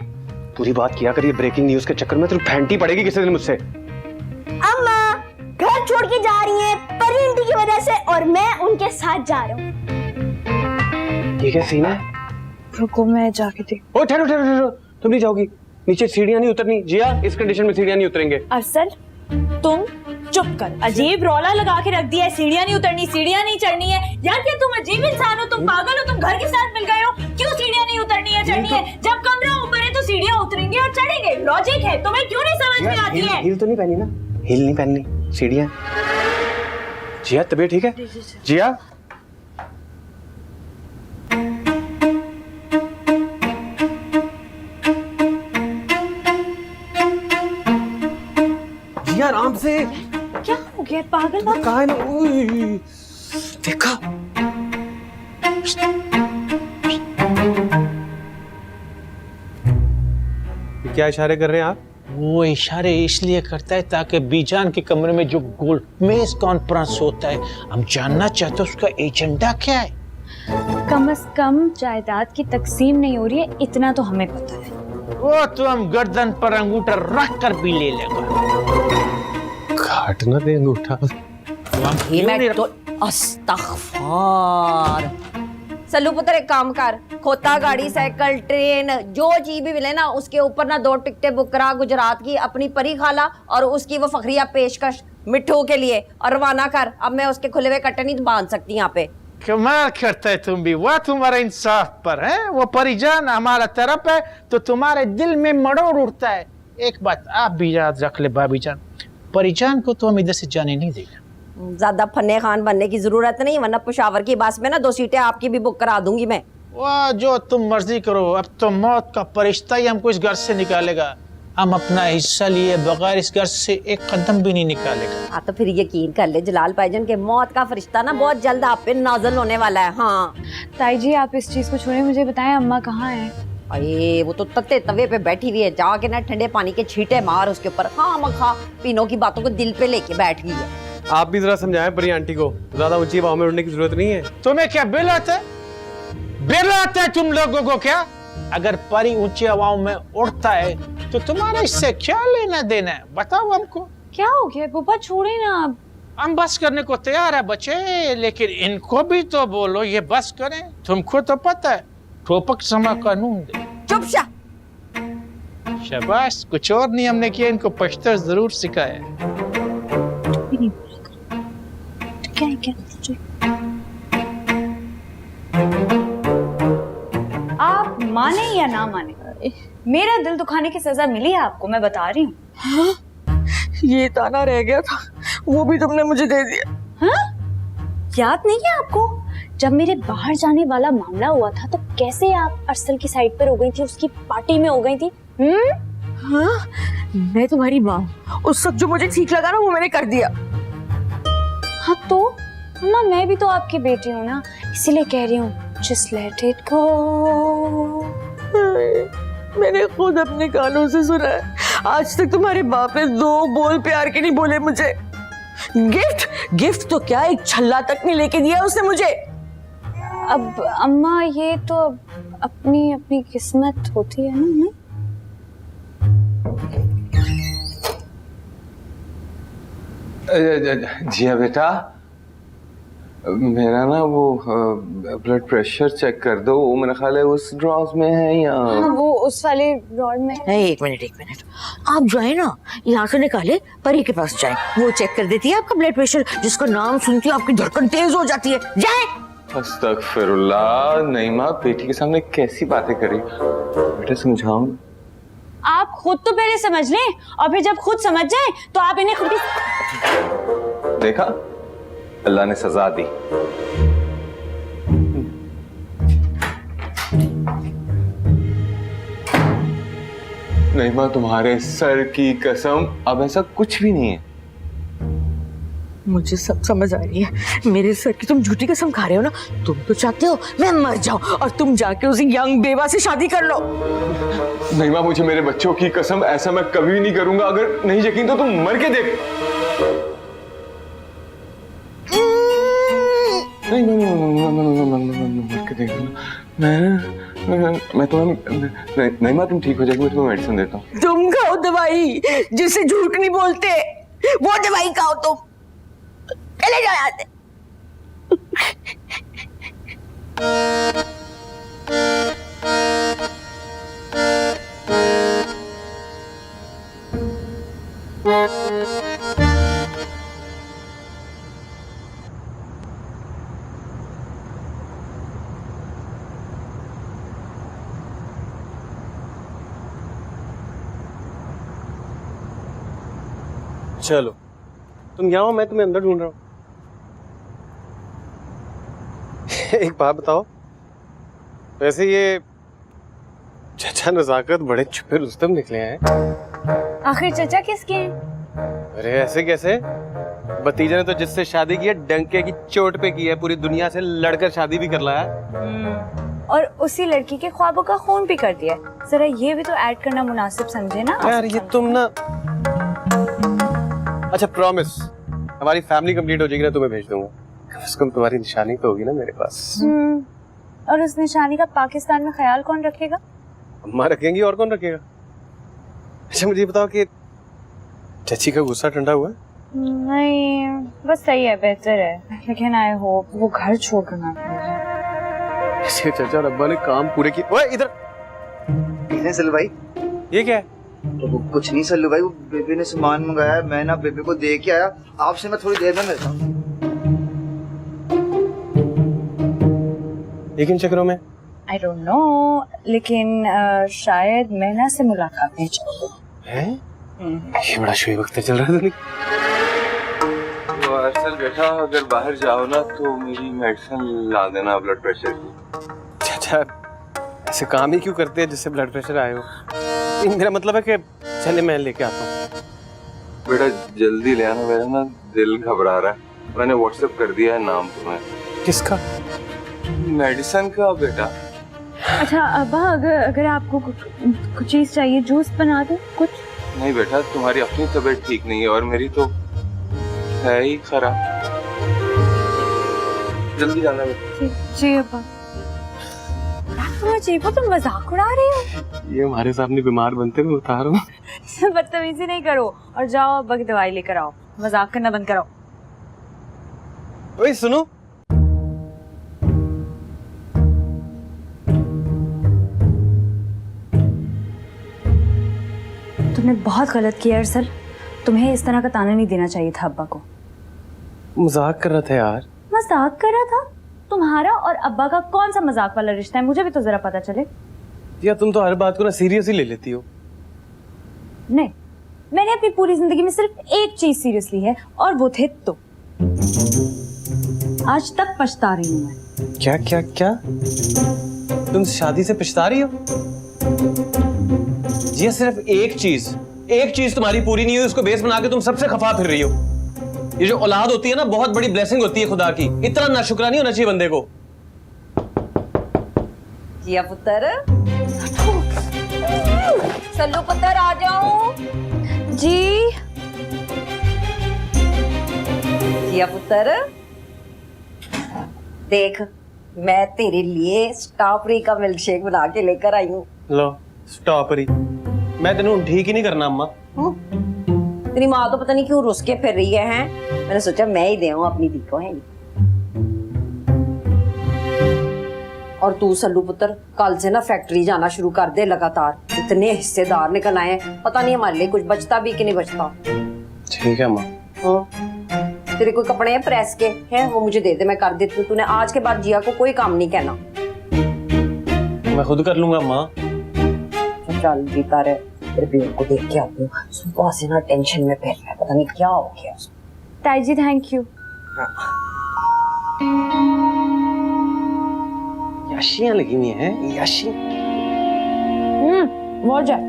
पूरी बात किया कर, ये ब्रेकिंग न्यूज के चक्कर में तू फैंटी पड़ेगी किसी दिन मुझसे। अम्मा घर छोड़ के जा रही हैं परी आंटी की वजह से, और मैं उनके साथ जा रहा हूँ। ये क्या सीन है? रुको मैं जाके देख। ओ ठहरो ठहरो ठहरो, तुम नहीं जाओगी नीचे, सीढ़ियां नहीं उतरनी। जिया इस कंडीशन में सीढ़ियां नहीं उतरेंगे। अरसल तुम चुप कर, अजीब रौला लगा के रख दिया है। सीढ़ियां नहीं उतरनी, सीढ़ियां नहीं चढ़नी है। यार क्या तुम अजीब इंसान हो, तुम पागल हो, तुम घर के साथ मिल गए हो। क्यों सीढ़ियां नहीं उतरनी है, चढ़नी है? जब कमरा ऊपर है तो सीढ़ियां उतरेंगे और चढ़ेंगे, लॉजिक है। तुम्हें क्यों नहीं समझ में आती है? हील तो नहीं पहनी ना, हील नहीं पहननी, सीढ़ियां। जिया तबीयत ठीक है? जिया जिया आराम से। क्या हो गया पागल? कहाँ है ना? देखा क्या इशारे कर रहे हैं आप? वो इशारे इसलिए करता है ताकि बीजान के कमरे में जो गोलमेज कॉन्फ्रेंस होता है, हम जानना चाहते हैं उसका एजेंडा क्या है। कम से कम जायदाद की तकसीम नहीं हो रही है, इतना तो हमें पता है। वो तो हम गर्दन पर अंगूठा रख कर भी ले लेंगे। घाट ना दे अंगूठा। अस्तगफार। सल्लू पुत्र एक काम कर, खोता गाड़ी साइकिल ट्रेन जो चीज भी मिले ना, उसके ऊपर ना 2 टिकटें बुक करा गुजरात की अपनी परी खाला और उसकी वो फखरिया पेशकश मिट्ठू के लिए, और रवाना कर। अब मैं उसके खुले हुए कट्टे नहीं बांध सकती यहाँ पे। कमाल करता है तुम भी, वाह तुम्हारा इंसाफ पर है। वो परिजान हमारा तरफ है तो तुम्हारे दिल में मड़ोड़ उठता है। एक बात आप भी याद रख ले भाभी जान, परिजान को तो हम इधर से जाने नहीं देंगे। ज्यादा फन्ने खान बनने की जरूरत नहीं, वरना पुशावर की बस में ना 2 सीटें आपकी भी बुक करा दूंगी मैं। वाह जो तुम मर्जी करो, अब तो मौत का फरिश्ता ही हमको इस घर से निकालेगा। हम अपना हिस्सा लिए बगैर इस घर से एक कदम भी नहीं निकालेगा। हाँ तो फिर यकीन कर ले जलाल भाईजान के मौत का फरिश्ता ना बहुत जल्द आप पे नाज़िल होने वाला है। हाँ ताई जी आप इस चीज को छोड़े, मुझे बताएं अम्मा कहाँ है? अरे वो तो तत्ते तवे पे बैठी हुई है, जाके ना ठंडे पानी के छींटे मार उसके ऊपर। हाँ मखा पीनो की बातों को दिल पे लेके बैठ गई है। आप भी जरा समझाएं परी आंटी को, ज्यादा ऊंची हवा में उड़ने की जरूरत नहीं है। तुम्हें क्या बिल आता है? बिल आता है तुम लोगों को क्या? अगर परी ऊंची हवाओं में उड़ता है तो तुम्हारा इससे क्या लेना देना है, बताओ हमको। क्या हो गया पापा, छोड़े ना आप। हम बस करने को तैयार है बच्चे, लेकिन इनको भी तो बोलो ये बस करें। तुमको तो पता है ठोपक समा कानून दे। चुप शा। शाबाश, कुछ और नहीं हमने किया, इनको पश्तो जरूर सिखाया। क्या है क्या? माने या ना माने, मेरा दिल दुखाने की सजा मिली है आपको, मैं बता रही हूँ। हाँ? ये ताना रह गया था, वो भी तुमने मुझे दे दिया। हाँ? याद नहीं है आपको जब मेरे बाहर जाने वाला मामला हुआ था तो कैसे आप अरसल की साइड पर हो गई थी, उसकी पार्टी में हो गई थी? हाँ? मैं तुम्हारी माँ, उस वक्त जो मुझे ठीक लगा ना वो मैंने कर दिया। हाँ तो अम्मा मैं भी तो आपकी बेटी हूँ ना, इसीलिए कह रही हूँ just let it go। मैंने खुद अपने कानों से सुना है, आज तक तुम्हारे बाप ने 2 बोल प्यार के नहीं बोले मुझे। गिफ्ट तो क्या, एक छल्ला तक नहीं लेके दिया उसने मुझे। अब अम्मा ये तो अपनी अपनी किस्मत होती है ना। जिया बेटा, मेरा ना वो ब्लड प्रेशर चेक कर दो, वो मेरा ख्याल है उस ड्रॉज में है या वो उस वाले ड्रॉर में। एक मिनट, आप जो है ना यहाँ से निकाले परी के पास जाए, वो चेक कर देती है आपका ब्लड प्रेशर, जिसका नाम सुनती है आपकी धड़कन तेज हो जाती है। जाए। अस्तगफिरुल्लाह, नईमा बेटी के सामने कैसी बातें करी, बेटा समझाओ। आप खुद तो पहले समझ लें और फिर जब खुद समझ जाए तो आप इन्हें खुद ही। देखा, अल्लाह ने सजा दी। नईमा तुम्हारे सर की कसम, अब ऐसा कुछ भी नहीं है। मुझे सब समझ आ रही है, मेरे सर की तुम झूठी कसम खा रहे हो ना। तुम तो चाहते हो मैं मर जाऊं और तुम जाके उसी यंग बेवा से शादी कर लो। नईमा मुझे मेरे बच्चों की कसम, ऐसा मैं कभी नहीं करूंगा। अगर नहीं यकीन तो तुम मर के देख। नहीं मर के देख। मैं तुम्हें नईमा तुम ठीक हो जाएगी, मैं तुम्हें मेडिसिन देता हूँ। तुम खाओ दवाई, जिससे झूठ नहीं बोलते वो दवाई खाओ तुम। चले जाओ यहाँ से। चलो तुम यहाँ हो, मैं तुम्हें अंदर ढूंढ रहा हूँ। एक बात बताओ, वैसे ये चचा नजाकत बड़े छुपे रुस्तम निकले हैं। आखिर चचा किसके हैं? अरे ऐसे कैसे, भतीजा ने तो जिससे शादी की है डंके की चोट पे की है, पूरी दुनिया से लड़कर शादी भी कर लाया है। और उसी लड़की के ख्वाबों का खून भी कर दिया। जरा ये भी तो ऐड करना मुनासिब समझे ना यार। ये तुम ना, अच्छा प्रॉमिस, हमारी फैमिली कंप्लीट हो जाएगी ना तुम्हें भेज दूंगा। कम से कम तुम्हारी निशानी तो होगी ना मेरे पास। और उस निशानी का पाकिस्तान में ख्याल कौन रखेगा? अम्मा रखेंगी, और कौन रखेगा। अच्छा मुझे बताओ कि चाची का गुस्सा ठंडा हुआ? नहीं बस सही है, बेहतर है, लेकिन आई होप वो घर छोड़कर ना जाए। इसके चाचा और अब्बा ने काम पूरे किए। ओए इधर सल्लू भाई, ये क्या है? तो वो कुछ नहीं सल्लू भाई, वो बेबी ने सामान मंगाया है, मैं ना बेबी को दे के आया, आपसे मैं थोड़ी देर में मिलता हूँ। ये किन चक्करों में? आई डोंट नो, लेकिन शायद मैना से मुलाकात नहीं चाहिए है। ये बड़ा शुभ वक्त चल रहा है। तो अरसल बेटा, अगर बाहर जाओ ना तो मेरी मेडिसिन ला देना ब्लड प्रेशर की। चाचा ऐसे काम ही क्यों करते हैं जिससे ब्लड प्रेशर आए हो? मेरा मतलब है कि चले मैं लेके आता हूँ। बेटा जल्दी ले आना, मेरा ना दिल घबरा रहा है। मैंने व्हाट्सएप कर दिया है नाम तुम्हें। किसका? मेडिसिन का बेटा। अच्छा अब्बा, अगर आपको कुछ चीज चाहिए, जूस बना दो कुछ। नहीं बेटा, तुम्हारी अपनी तबीयत ठीक नहीं है और मेरी तो है ही खराब। जल्दी जाना बेटा। जी अब्बा। तुम मजाक उड़ा रहे हो? ये हमारे सामने बीमार बनते हुए बता रहा हूँ। बदतमीजी नहीं करो और जाओ अब्बा की दवाई लेकर आओ, मजाक करना बंद करो। ओए सुनो, तुमने बहुत गलत किया अरसल, तुम्हें इस तरह का ताना नहीं देना चाहिए था अब्बा को। मजाक कर रहा था यार। मजाक कर रहा था? तुम्हारा और अब्बा का कौन सा मजाक वाला रिश्ता है, मुझे भी तो जरा पता चले। या तुम तो हर बात को ना सीरियस ही ले लेती हो। नहीं, मैंने अपनी पूरी जिंदगी में सिर्फ एक चीज सीरियस ली है और वो थे तुम। आज तक पछता रही हूँ मैं। क्या क्या क्या? तुम शादी से पछता रही हो? ये सिर्फ एक चीज तुम्हारी पूरी नहीं हुई, उसको बेस बना के तुम सबसे खफा फिर रही हो। ये जो औलाद होती है ना, बहुत बड़ी ब्लेसिंग होती है खुदा की। इतना नाशुक्रा नहीं होना चाहिए बंदे को। जिया पुत्र, सल्लू पुत्र आ जाओ। जी जिया पुत्र, देख मैं तेरे लिए स्ट्रॉबेरी का मिल्क शेक बना के लेकर आई हूँ। लो स्ट्रॉबेरी, मैं तेनू ठीक ही नहीं करना अम्मा। तेरी माँ तो पता नहीं क्यों रुस के फिर रही है, हैं? मैंने सोचा मैं ही दे आऊं अपनी दी को, है। और तू सल्लू पुत्र कल से ना फैक्ट्री जाना शुरू कर दे लगातार। इतने हिस्सेदार निकल आए हैं, पता नहीं हमारे लिए कुछ बचता भी कि नहीं बचता। ठीक है अम्मा। तेरे कोई कपड़े हैं प्रेस के हैं, वो मुझे दे दे, मैं कर देती हूँ। तूने आज के बाद जिया को कोई काम नहीं कहना। मैं खुद कर लूंगा अम्मा। चल जीता रहे, तेरे बेटे को देख के आती हूँ। सुबह से ना टेंशन में फिर रहा है, पता नहीं क्या हो गया उसको। ताई जी थैंक यू। याशियां लगी हुई हैं, याशी। बहुत जाए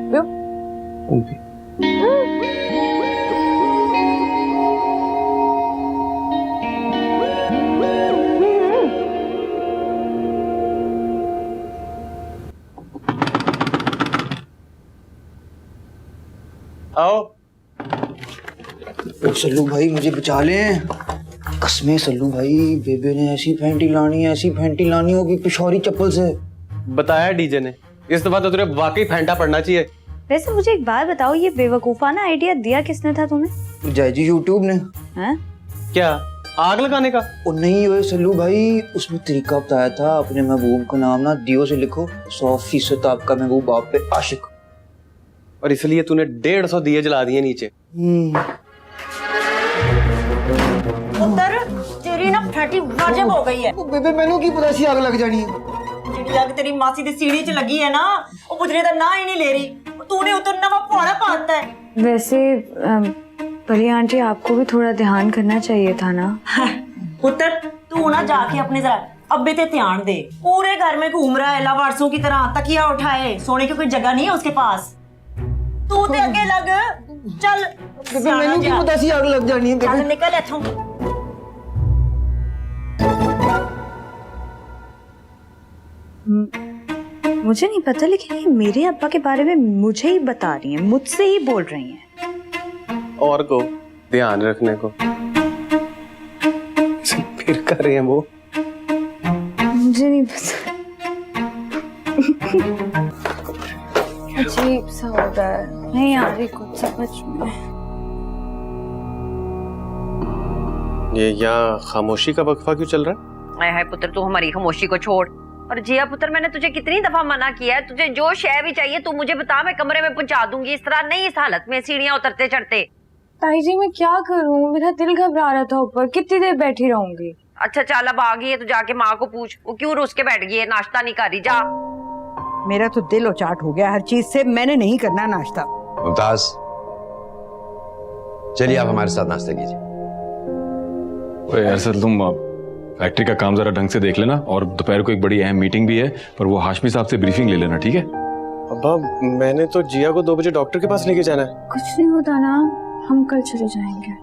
आओ। सल्लू भाई मुझे बचा लें, कसमें सल्लू भाई। बेबे ने ऐसी फैंटी लानी होगी पिशौरी चप्पल से। बताया डीजे ने, इस दफा तो तुझे वाकई फैंटा पड़ना चाहिए। वैसे मुझे एक बात बताओ, ये बेवकूफाना आइडिया दिया किसने था तुम्हें? जय जी यूट्यूब ने। हैं? क्या आग लगाने का? ओ नहीं ओए सल्लू भाई, उसमें तरीका बताया था। अपने महबूब का नाम ना दियो से लिखो, 100% आपका महबूब बाप पे आशिक। और इसलिए तूने 150 दिए जला दिए नीचे। पुत्र तेरी ना फटी वाजिब हो गई है। बेबे मैनू की पता सी आग लग जानी है। ਜਿਹੜੀ ਅੱਗ तेरी मासी ਦੀ सीढ़ी च लगी है ना, वो बुझने का ना ही नहीं ले रही। तूने उतरना वो पौड़ा पाता है। वैसे परी आंटी आपको भी थोड़ा ध्यान करना चाहिए था ना। पुत्र तू ना जाके अपने जरा अब्बे ते ध्यान दे। पूरे घर में घूम रहा है लावारसों की तरह, तकिया उठाए, सोने की कोई जगह नहीं है उसके पास। तू ते आगे लग, चल। मैनू की पता सी आग लग जानी है। चल निकल इथों। मुझे नहीं पता, लेकिन ये मेरे अब्बा के बारे में मुझे ही बता रही हैं, मुझसे ही बोल रही हैं। और को ध्यान रखने को फिर कर रहे हैं वो। मुझे नहीं पता, अजीब सा हो रहा है, नहीं आ रही कुछ समझ में। ये यहाँ खामोशी का वक्फा क्यों चल रहा है? हाय हाय पुत्र तू हमारी खामोशी को छोड़। और जिया पुत्र मैंने तुझे कितनी दफा मना किया है, तुझे जो शय भी चाहिए तू मुझे बता, मैं कमरे में पहुंचा दूंगी। इस तरह नहीं, इस हालत में सीढ़ियां उतरते चढ़ते। ताई जी मैं क्या करूं, मेरा दिल घबरा रहा था ऊपर, कितनी देर बैठी रहूंगी। अच्छा चल अब आ गई है तो जाके माँ को पूछ, वो क्यों रुस के बैठ गई है, नाश्ता नहीं कर रही। जा। मेरा तो दिल उचाट हो गया हर चीज से, मैंने नहीं करना नाश्ता। मुमताज चलिए आप हमारे साथ नाश्ता कीजिए। यार सर तुम फैक्ट्री का काम जरा ढंग से देख लेना, और दोपहर को एक बड़ी अहम मीटिंग भी है, पर वो हाशमी साहब से ब्रीफिंग ले लेना, ठीक है? अब्बा मैंने तो जिया को 2 बजे डॉक्टर के पास लेके जाना है। कुछ नहीं होता ना, हम कल चले जाएंगे।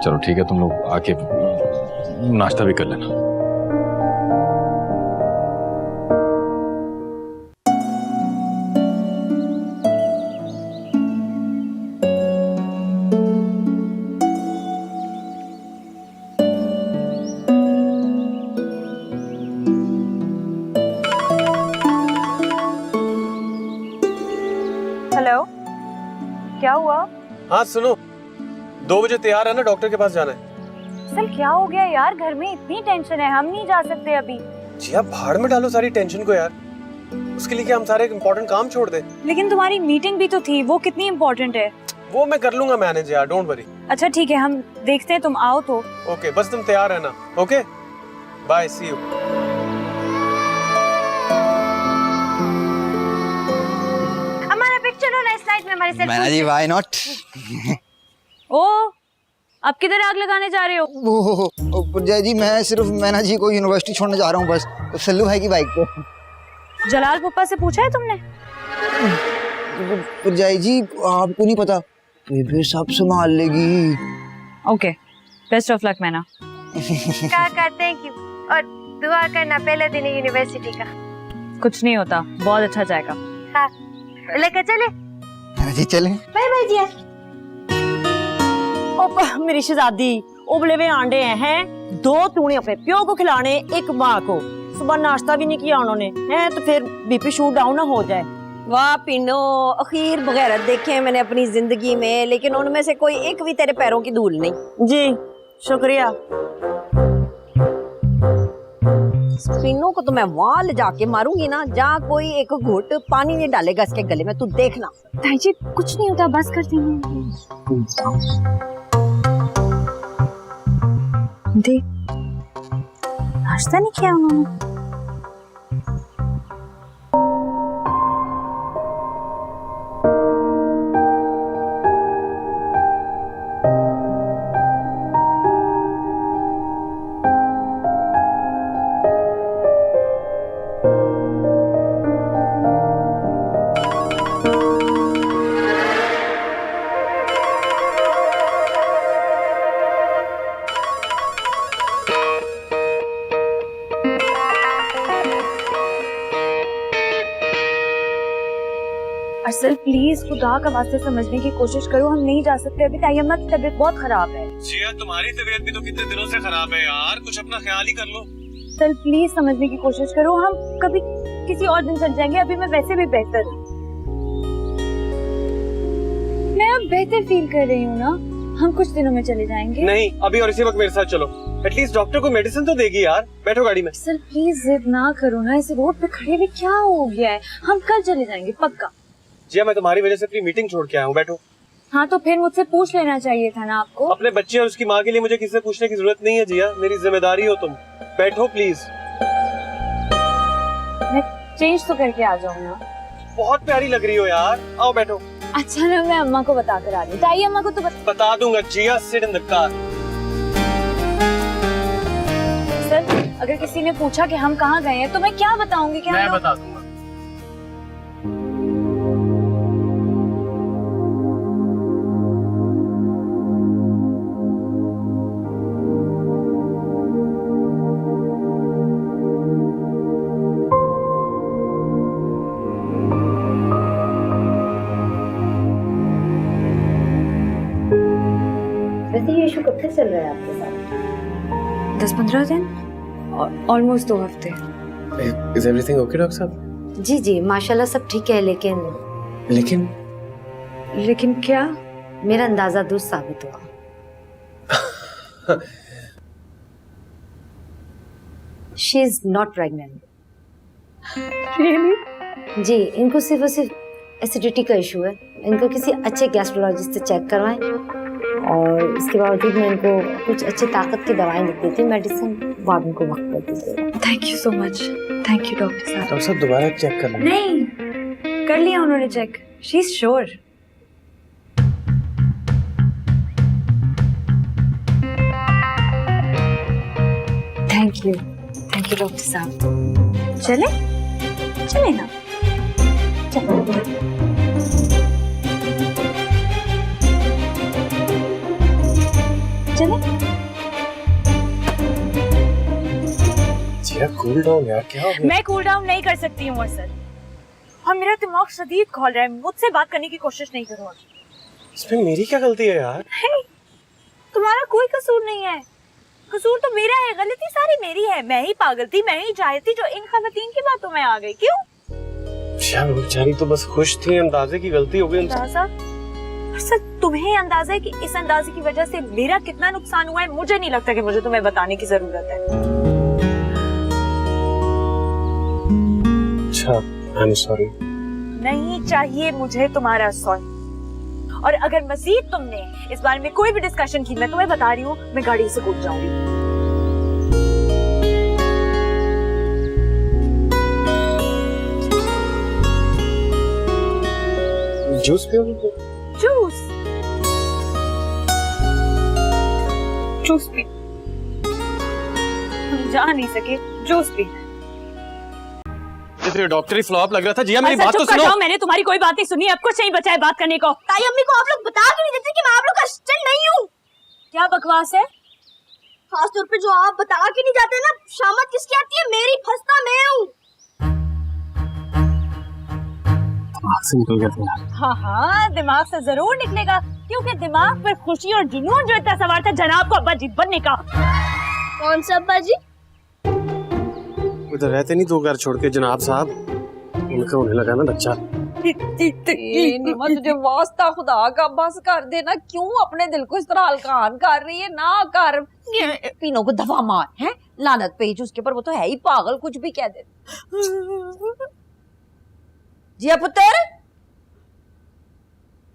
चलो ठीक है, तुम लोग आके नाश्ता भी कर लेना। हेलो, क्या हुआ? हाँ सुनो, 2 बजे तैयार है ना, डॉक्टर के पास जाना है। सर क्या हो गया यार, घर में इतनी टेंशन है, हम नहीं जा सकते अभी। जिया भाड़ में डालो सारी टेंशन को यार, उसके लिए क्या हम सारे इम्पोर्टेंट काम छोड़ दें? लेकिन तुम्हारी मीटिंग भी तो थी, वो कितनी इम्पोर्टेंट है। वो मैं कर लूंगा मैनेज यार, डोंट वरी। अच्छा ठीक है, हम देखते हैं, तुम आओ तो। ओके बस तुम तैयार है ना। Okay bye, see you. Night में हमारे सेट? मैना जी व्हाई नॉट। ओ, अब किधर आग लगाने जा रहे हो? वो पुरजाई जी मैं सिर्फ मैना जी को यूनिवर्सिटी छोड़ने जा रहा हूँ बस, तो सल्लू भाई की बाइक पे। जलाल पप्पा से पूछा है तुमने? पुरजाई जी आपको नहीं पता, बेबे सब संभाल लेगी। ओके, बेस्ट ऑफ लक मैना। क्या थैंक यू, और दुआ करना पहले दिन यूनिवर्सिटी का। कुछ नहीं होता, बहुत अच्छा जाएगा। हाँ, लेकर चले? मैना जी चलें? बाय बाय जिया। मेरी शहजादी उबले हुए अंडे हैं, 2 तूने अपने प्यो को खिलाने, 1 माँ को। सुबह नाश्ता भी नहीं किया उन्होंने, है तो फिर बीपी शूट डाउन ना हो जाए। वाह पिनो, अखीर बगैरत देखे हैं मैंने अपनी जिंदगी में, लेकिन उनमें से कोई एक भी तेरे पैरों की धूल नहीं। जी शुक्रिया। पिनो को तो मैं वहां ले जाके मारूंगी ना, जहाँ कोई एक घुट पानी नहीं डालेगा इसके गले में, तू देखना। ताई जी कुछ नहीं होता, बस करती हूँ। देख, नाश्ता नहीं किया उन्होंने। असल प्लीज खुदा का वास्ते समझने की कोशिश करो, हम नहीं जा सकते अभी। ताई अम्मा की तबीयत बहुत खराब है। जिया तुम्हारी तबीयत भी तो कितने दिनों से खराब है यार, कुछ अपना ख्याल ही कर लो। सर प्लीज समझने की कोशिश करो, हम कभी किसी और दिन चल जाएंगे, अभी मैं वैसे भी बेहतर हूँ। मैं अब बेहतर फील कर रही हूँ ना, हम कुछ दिनों में चले जाएंगे। नहीं अभी और इसी वक्त मेरे साथ चलो, एटलीस्ट डॉक्टर को मेडिसिन तो देगी यार। बैठो गाड़ी में। सर प्लीज जिद ना करो ना, इस रोड पे खड़े हुए क्या हो गया है, हम कल चले जाएंगे पक्का। जिया मैं तुम्हारी वजह से अपनी मीटिंग छोड़ के आया हूँ, बैठो। हाँ तो फिर मुझसे पूछ लेना चाहिए था ना आपको। अपने बच्चे और उसकी माँ के लिए मुझे किसी से पूछने की जरूरत नहीं है जिया, मेरी जिम्मेदारी हो तुम। बैठो प्लीज। मैं चेंज तो करके आ जाऊँ ना। बहुत प्यारी लग रही हो यार, आओ बैठो। अच्छा ना, मैं अम्मा को बता कर आ रही हूँ। ताई अम्मा को तो बता दूंगा। Jiya sit in the car. Sir अगर किसी ने पूछा कि हम कहाँ गए हैं तो मैं क्या बताऊंगी? क्या मैं बता दूंगा। वैसे ये इशू कब से चल रहा है आपके साथ? 10-15 दिन, ऑलमोस्ट 2 हफ्ते। इज एवरीथिंग ओके डॉक्टर साहब? जी जी माशाल्लाह सब ठीक है, लेकिन लेकिन क्या? मेरा अंदाजा दुरुस्त साबित हुआ। She is not pregnant. Really? जी इनको सिर्फ और सिर्फ एसिडिटी का इशू है, इनको किसी अच्छे गैस्ट्रोलॉजिस्ट से चेक करवाएं, और इसके बावजूद मैं इनको कुछ अच्छी ताकत की दवाएं लिख देती हूँ, मेडिसिन वो आप इनको वक्त पर दीजिएगा। Thank you so much. Thank you doctor साहब। डॉक्टर साहब दोबारा चेक कर लेंगे। नहीं कर लिया उन्होंने check, she is sure. Thank you doctor साहब। चले ना, चले। जिया कूल डाउन यार, क्या हो गया? मैं कूल डाउन नहीं कर सकती हूँ अरसद, और मेरा दिमाग शदीद खोल रहा है। मुझसे बात करने की कोशिश नहीं करो। इसमें मेरी क्या गलती है यार? तुम्हारा कोई कसूर नहीं है, कसूर तो मेरा है, गलती सारी मेरी है। मैं ही पागल थी, मैं ही जाहिल थी जो इन खवातीन की बातों में आ गई। क्यों? यार बेचारी तो बस खुश थी, अंदाजे की गलती हो गई उनसे। अंदाजा? सर तुम्हें अंदाजा है कि इस अंदाजे की वजह से मेरा कितना नुकसान हुआ है? मुझे नहीं लगता कि मुझे तुम्हें बताने की जरूरत है। अच्छा, आई एम सॉरी। नहीं चाहिए मुझे तुम्हारा सॉरी, और अगर मजीद तुमने इस बारे में कोई भी डिस्कशन की, मैं तुम्हें बता रही हूँ मैं गाड़ी से कूद जाऊंगी। जूस पियोगे? जूस जूस पी, हम जा नहीं सके, जूस पी। ये तो डॉक्टरी फ्लॉप लग रहा था। जिया मेरी बात तो सुनो। मैंने तुम्हारी कोई बात नहीं सुनी, अब कुछ नहीं बचा है बात करने को। ताई अम्मी को आप लोग बता क्यों नहीं देते कि मैं आप लोग का असिस्टेंट नहीं हूँ? क्या बकवास है? खास तौर पे जो आप बता के नहीं जाते ना, शामत किसकी आती है? मेरी, फंसता मैं हूँ। से निकल गया था। हाँ हाँ, दिमाग से जरूर निकलेगा, क्योंकि दिमाग पर खुशी और जुनून जो इतना सवार था जनाब को अब्बा जी बनने का। कौन सा अब्बा जी? उधर रहते नहीं 2 घर छोड़ के जनाब साहब, उनका होने लगा ना बच्चा। नीमा तुझे वास्ता खुदा का बस कर देना, क्यों अपने दिल को इस तरह हल्कान कर रही है? ना कर, पीनो को दफा मार है, लानत पेज उसके पर, वो तो है ही पागल, कुछ भी कह दे। जिया पुत्र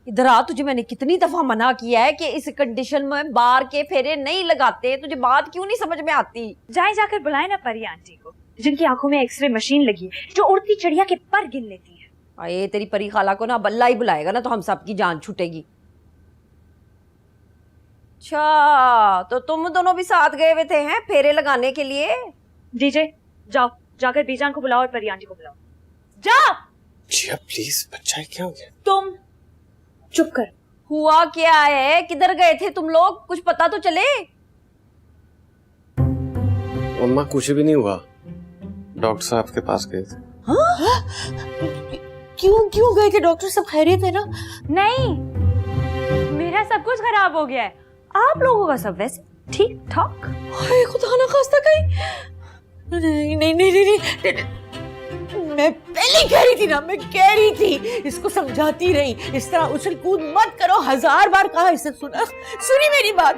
इधर आ, तुझे मैंने कितनी दफा मना किया है कि इस कंडीशन में बाहर के फेरे नहीं लगाते, तुझे बात क्यों नहीं समझ में आती? जाए जाकर बुलाए ना परी आंटी को, जिनकी आंखों में एक्सरे मशीन लगी है, जो उड़ती चिड़िया के पर गिन लेती है। अरे तेरी परी खाला को ना बल्ला ही बुलाएगा ना तो हम सबकी जान छूटेगी। अच्छा, तो तुम दोनों भी साथ गए हुए थे हैं फेरे लगाने के लिए? डीजे जाओ, जाकर बीजान को बुलाओ और परी आंटी को बुलाओ, जाओ। जिया प्लीज, बच्चा है, क्या हो गया? तुम चुप कर। हुआ क्या है? किधर गए थे तुम लोग? कुछ पता तो चले। अम्मा कुछ भी नहीं हुआ, डॉक्टर साहब के पास गए थे। हाँ? क्यों गए थे? डॉक्टर सब खैरियत है ना? नहीं, मेरा सब कुछ खराब हो गया है, आप लोगों का सब वैसे ठीक ठाक। हाय खुदा ना खास्ता कहीं। नहीं, मैं पहले कह रही थी ना, मैं कह रही थी, इसको समझाती रही, इस तरह उछल कूद मत करो, 1000 बार कहा इसे, सुनी मेरी बात?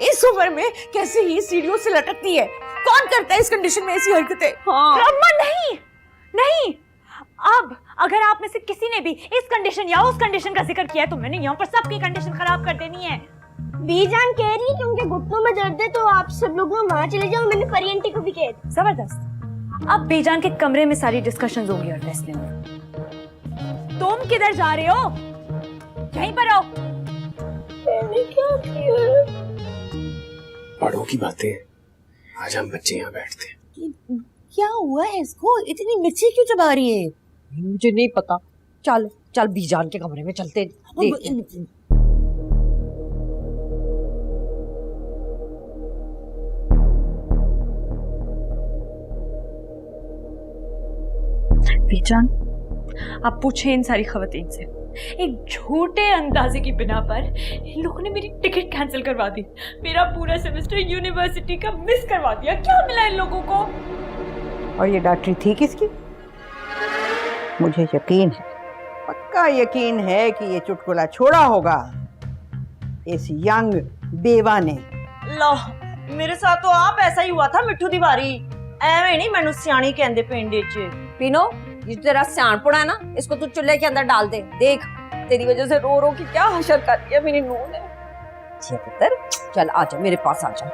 इस उम्र में कैसे ही सीढ़ियों से लटकती है? कौन करता है इस कंडीशन में ऐसी हरकतें? हाँ। नहीं, अब अगर आप में से किसी ने भी इस कंडीशन या उस कंडीशन का जिक्र किया है तो मैंने यहाँ पर सबकी कंडीशन खराब कर देनी है। बीजान कह रही है कि उनके घुटनों में दर्द है, तो आप सब लोग वहाँ चले जाओ, मैंने परी आंटी को भी कह दिया। जबरदस्त। अब बेजान के कमरे में सारी डिस्कशंस होंगी और फैसले होंगे। तुम किधर जा रहे हो? यहीं पर रहो। मैंने क्या किया? बड़ों की बातें, आज हम बच्चे यहाँ बैठते हैं। क्या हुआ है इसको? इतनी मिर्ची क्यों चबा रही है? मुझे नहीं पता। चल चल बीजान के कमरे में चलते, देखते हैं। बीजान, आप पूछे इन सारी खवातीन से, एक झूठे अंदाजे की बिना पर इन लोगों ने मेरी टिकट कैंसिल करवा दी, मेरा पूरा सेमेस्टर यूनिवर्सिटी का मिस करवा दिया। क्या मिला इन लोगों को? और ये डॉक्टरी थी किसकी? मुझे यकीन है, पक्का यकीन है कि ये चुटकुला छोड़ा होगा इस यंग बेवा ने। लो, मेरे साथ तो आप ऐसा ही हुआ था मिट्ठू तिवारी, एवें नहीं मैनू सियाणी कहंदे पिंड च। पीनो, ये तेरा सियाणपुड़ा है ना, इसको तू चूल्हे के अंदर डाल दे। देख तेरी वजह से रो रो के क्या हशर कर दिया मेरी नूह ने। जी पुत्र, चल आजा मेरे पास आजा।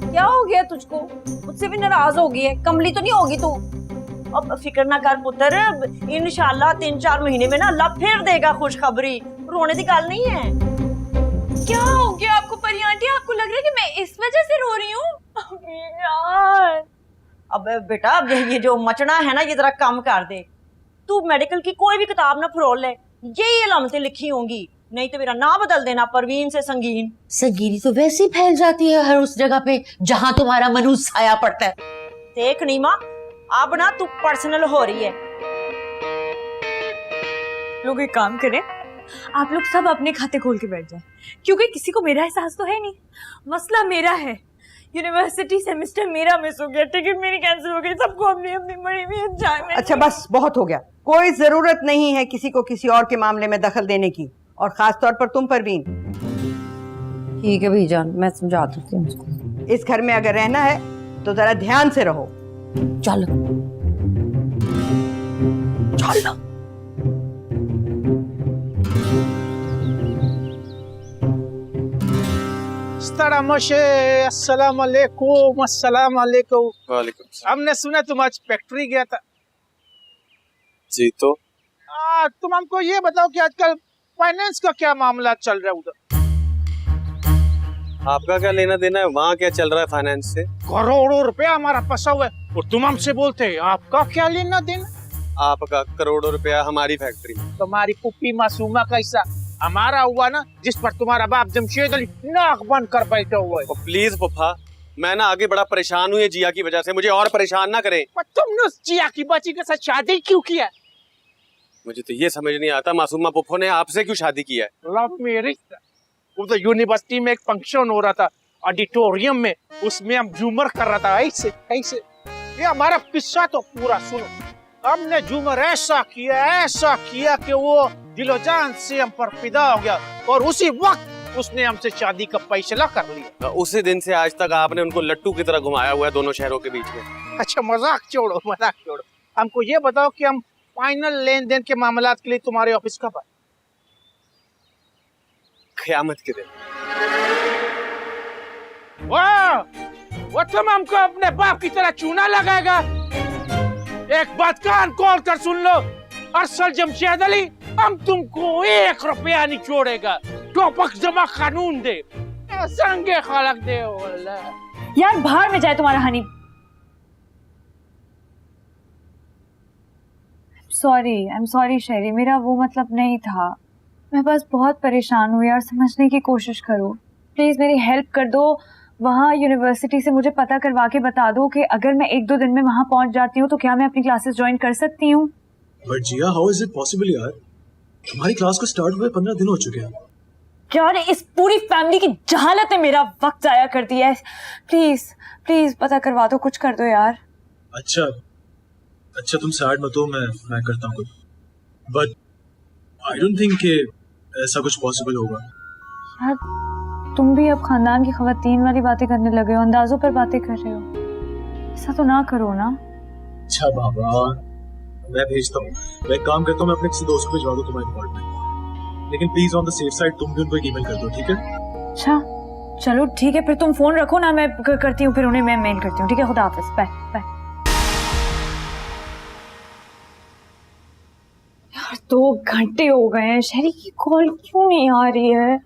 क्या हो गया तुझको? मुझसे भी नाराज हो गई है? कमली तो नहीं होगी तू? अब फिक्र ना कर पुत्र, इंशाल्लाह 3-4 महीने में ना अल्लाह फिर देगा खुशखबरी, रोने की गल नहीं है। क्या हो गया आपको परी आंटी? आपको लग रहा है कि मैं इस वजह से रो रही हूँ? अब बेटा, अब ये जो मचना है ना, ये जरा कम कर दे। तू मेडिकल की कोई भी किताब ना फरोल ले, यही अलामतें लिखी होंगी, नहीं तो मेरा नाम बदल देना परवीन से संगीन। संगीनी तो वैसे ही फैल जाती है हर उस जगह पे जहाँ तुम्हारा मनुष्य साया पड़ता है। देख नीमा, अब ना तू पर्सनल हो रही है। लोग एक काम करें, आप लोग सब अपने खाते खोल के बैठ जाए, क्योंकि किसी को मेरा एहसास तो है नहीं। मसला मेरा है, यूनिवर्सिटी सेमेस्टर मेरा मिस हो गया, टिकट मेरी कैंसिल हो गई, सबको अपनी अपनी मरी हुई एंजॉयमेंट। अच्छा बस, बहुत हो गया। कोई जरूरत नहीं है किसी को किसी और के मामले में दखल देने की, और खास तौर पर तुम परवीन। ठीक है भईजान, मैं समझा देती हूँ उसको। इस घर में अगर रहना है तो जरा ध्यान से रहो। चल चल। अस्सलाम वालेकुम। वालेकुम। हमने सुना तुम आज फैक्ट्री गया था, जी तो तुम हमको ये बताओ कि आजकल फाइनेंस का क्या मामला चल रहा है उधर? आपका क्या लेना देना है, वहाँ क्या चल रहा है फाइनेंस से? करोड़ों रुपया हमारा फंसा हुआ है और तुम हमसे बोलते हैं आपका क्या लेना देना? आपका करोड़ों रुपया हमारी फैक्ट्री में। तुम्हारी पुप्पी मासूमा का हिस्सा हमारा हुआ ना, जिस पर तुम्हारा बाप जमशेद अली नाक बंद कर बैठा हुआ है। प्लीज पुप्पा, मैं ना आगे बड़ा परेशान हुई जिया की वजह से, मुझे और परेशान ना करें। पर तुमने उस जिया की बच्ची के साथ शादी क्यों किया? मुझे तो ये समझ नहीं आता मासूमा पुप्पो ने आपसे क्यों शादी किया है? Love marriage. वो तो यूनिवर्सिटी में एक फंक्शन हो रहा था ऑडिटोरियम में, उसमें हम झूमर कर रहा था ऐसे ऐसे। ये हमारा किस्सा तो पूरा सुनो। हमने झूमर ऐसा किया कि वो दिलो जान से हम पर फिदा हो गया और उसी वक्त उसने हमसे शादी का फैसला कर लिया। उसी दिन से आज तक आपने उनको लट्टू की तरह घुमाया हुआ है दोनों शहरों के बीच में। अच्छा मजाक छोड़ो। हमको ये बताओ कि हम फाइनल लेन देन के मामलात के लिए तुम्हारे ऑफिस कब आए? क़यामत के दिन। वाह, वो तुम हमको अपने बाप की तरह चूना लगाएगा? एक बात कान खोल कर सुन लो, अरसल जमशेद अली हम तुमको 1 रुपया नहीं छोड़ेगा। टोपक जमा कानून दे, संगे खलक दे। यार बाहर में जाए तुम्हारा हनी। आई एम सॉरी शेरी, मेरा वो मतलब नहीं था। मैं बस बहुत परेशान हूँ यार, समझने की कोशिश करो प्लीज, मेरी हेल्प कर दो। वहाँ यूनिवर्सिटी से मुझे पता करवा के बता दो कि अगर मैं 1-2 दिन में वहाँ पहुँच जाती हूँ तो क्या मैं अपनी क्लासेस ज्वाइन कर सकती हूँ? But Jiya, how is it possible यार? तुम्हारी क्लास को स्टार्ट हुए 15 दिन हो चुके हैं। यार इस पूरी फैमिली की जहालत ने मेरा वक्त जाया कर दिया है। प्लीज प्लीज पता करवा दो, कुछ कर दो यार। अच्छा तुम सैड मत हो, मैं करता हूँ कुछ, बट आई डोंट थिंक कि ऐसा कुछ पॉसिबल होगा। यार तुम भी अब खानदान की खवातीन वाली बातें करने लगे हो, अंदाजों पर बातें कर रहे हो। ऐसा तो ना करो ना। अच्छा बाबा, मैं भेजता हूँ। मैं एक काम करता हूँ, मैं अपने किसी दोस्त को भिजवा दूँ तुम्हारे अपार्टमेंट, लेकिन please on the safe side तुम भी उनको एक ईमेल कर दो, ठीक है? अच्छा चलो ठीक है, फिर तुम फोन रखो ना, मैं करती हूँ, फिर उन्हें मैं मेल करती हूँ। ठीक है, खुदा हाफिज, बाय बाय। यार 2 घंटे हो गए हैं, शहरी की कॉल क्यों नहीं आ रही है?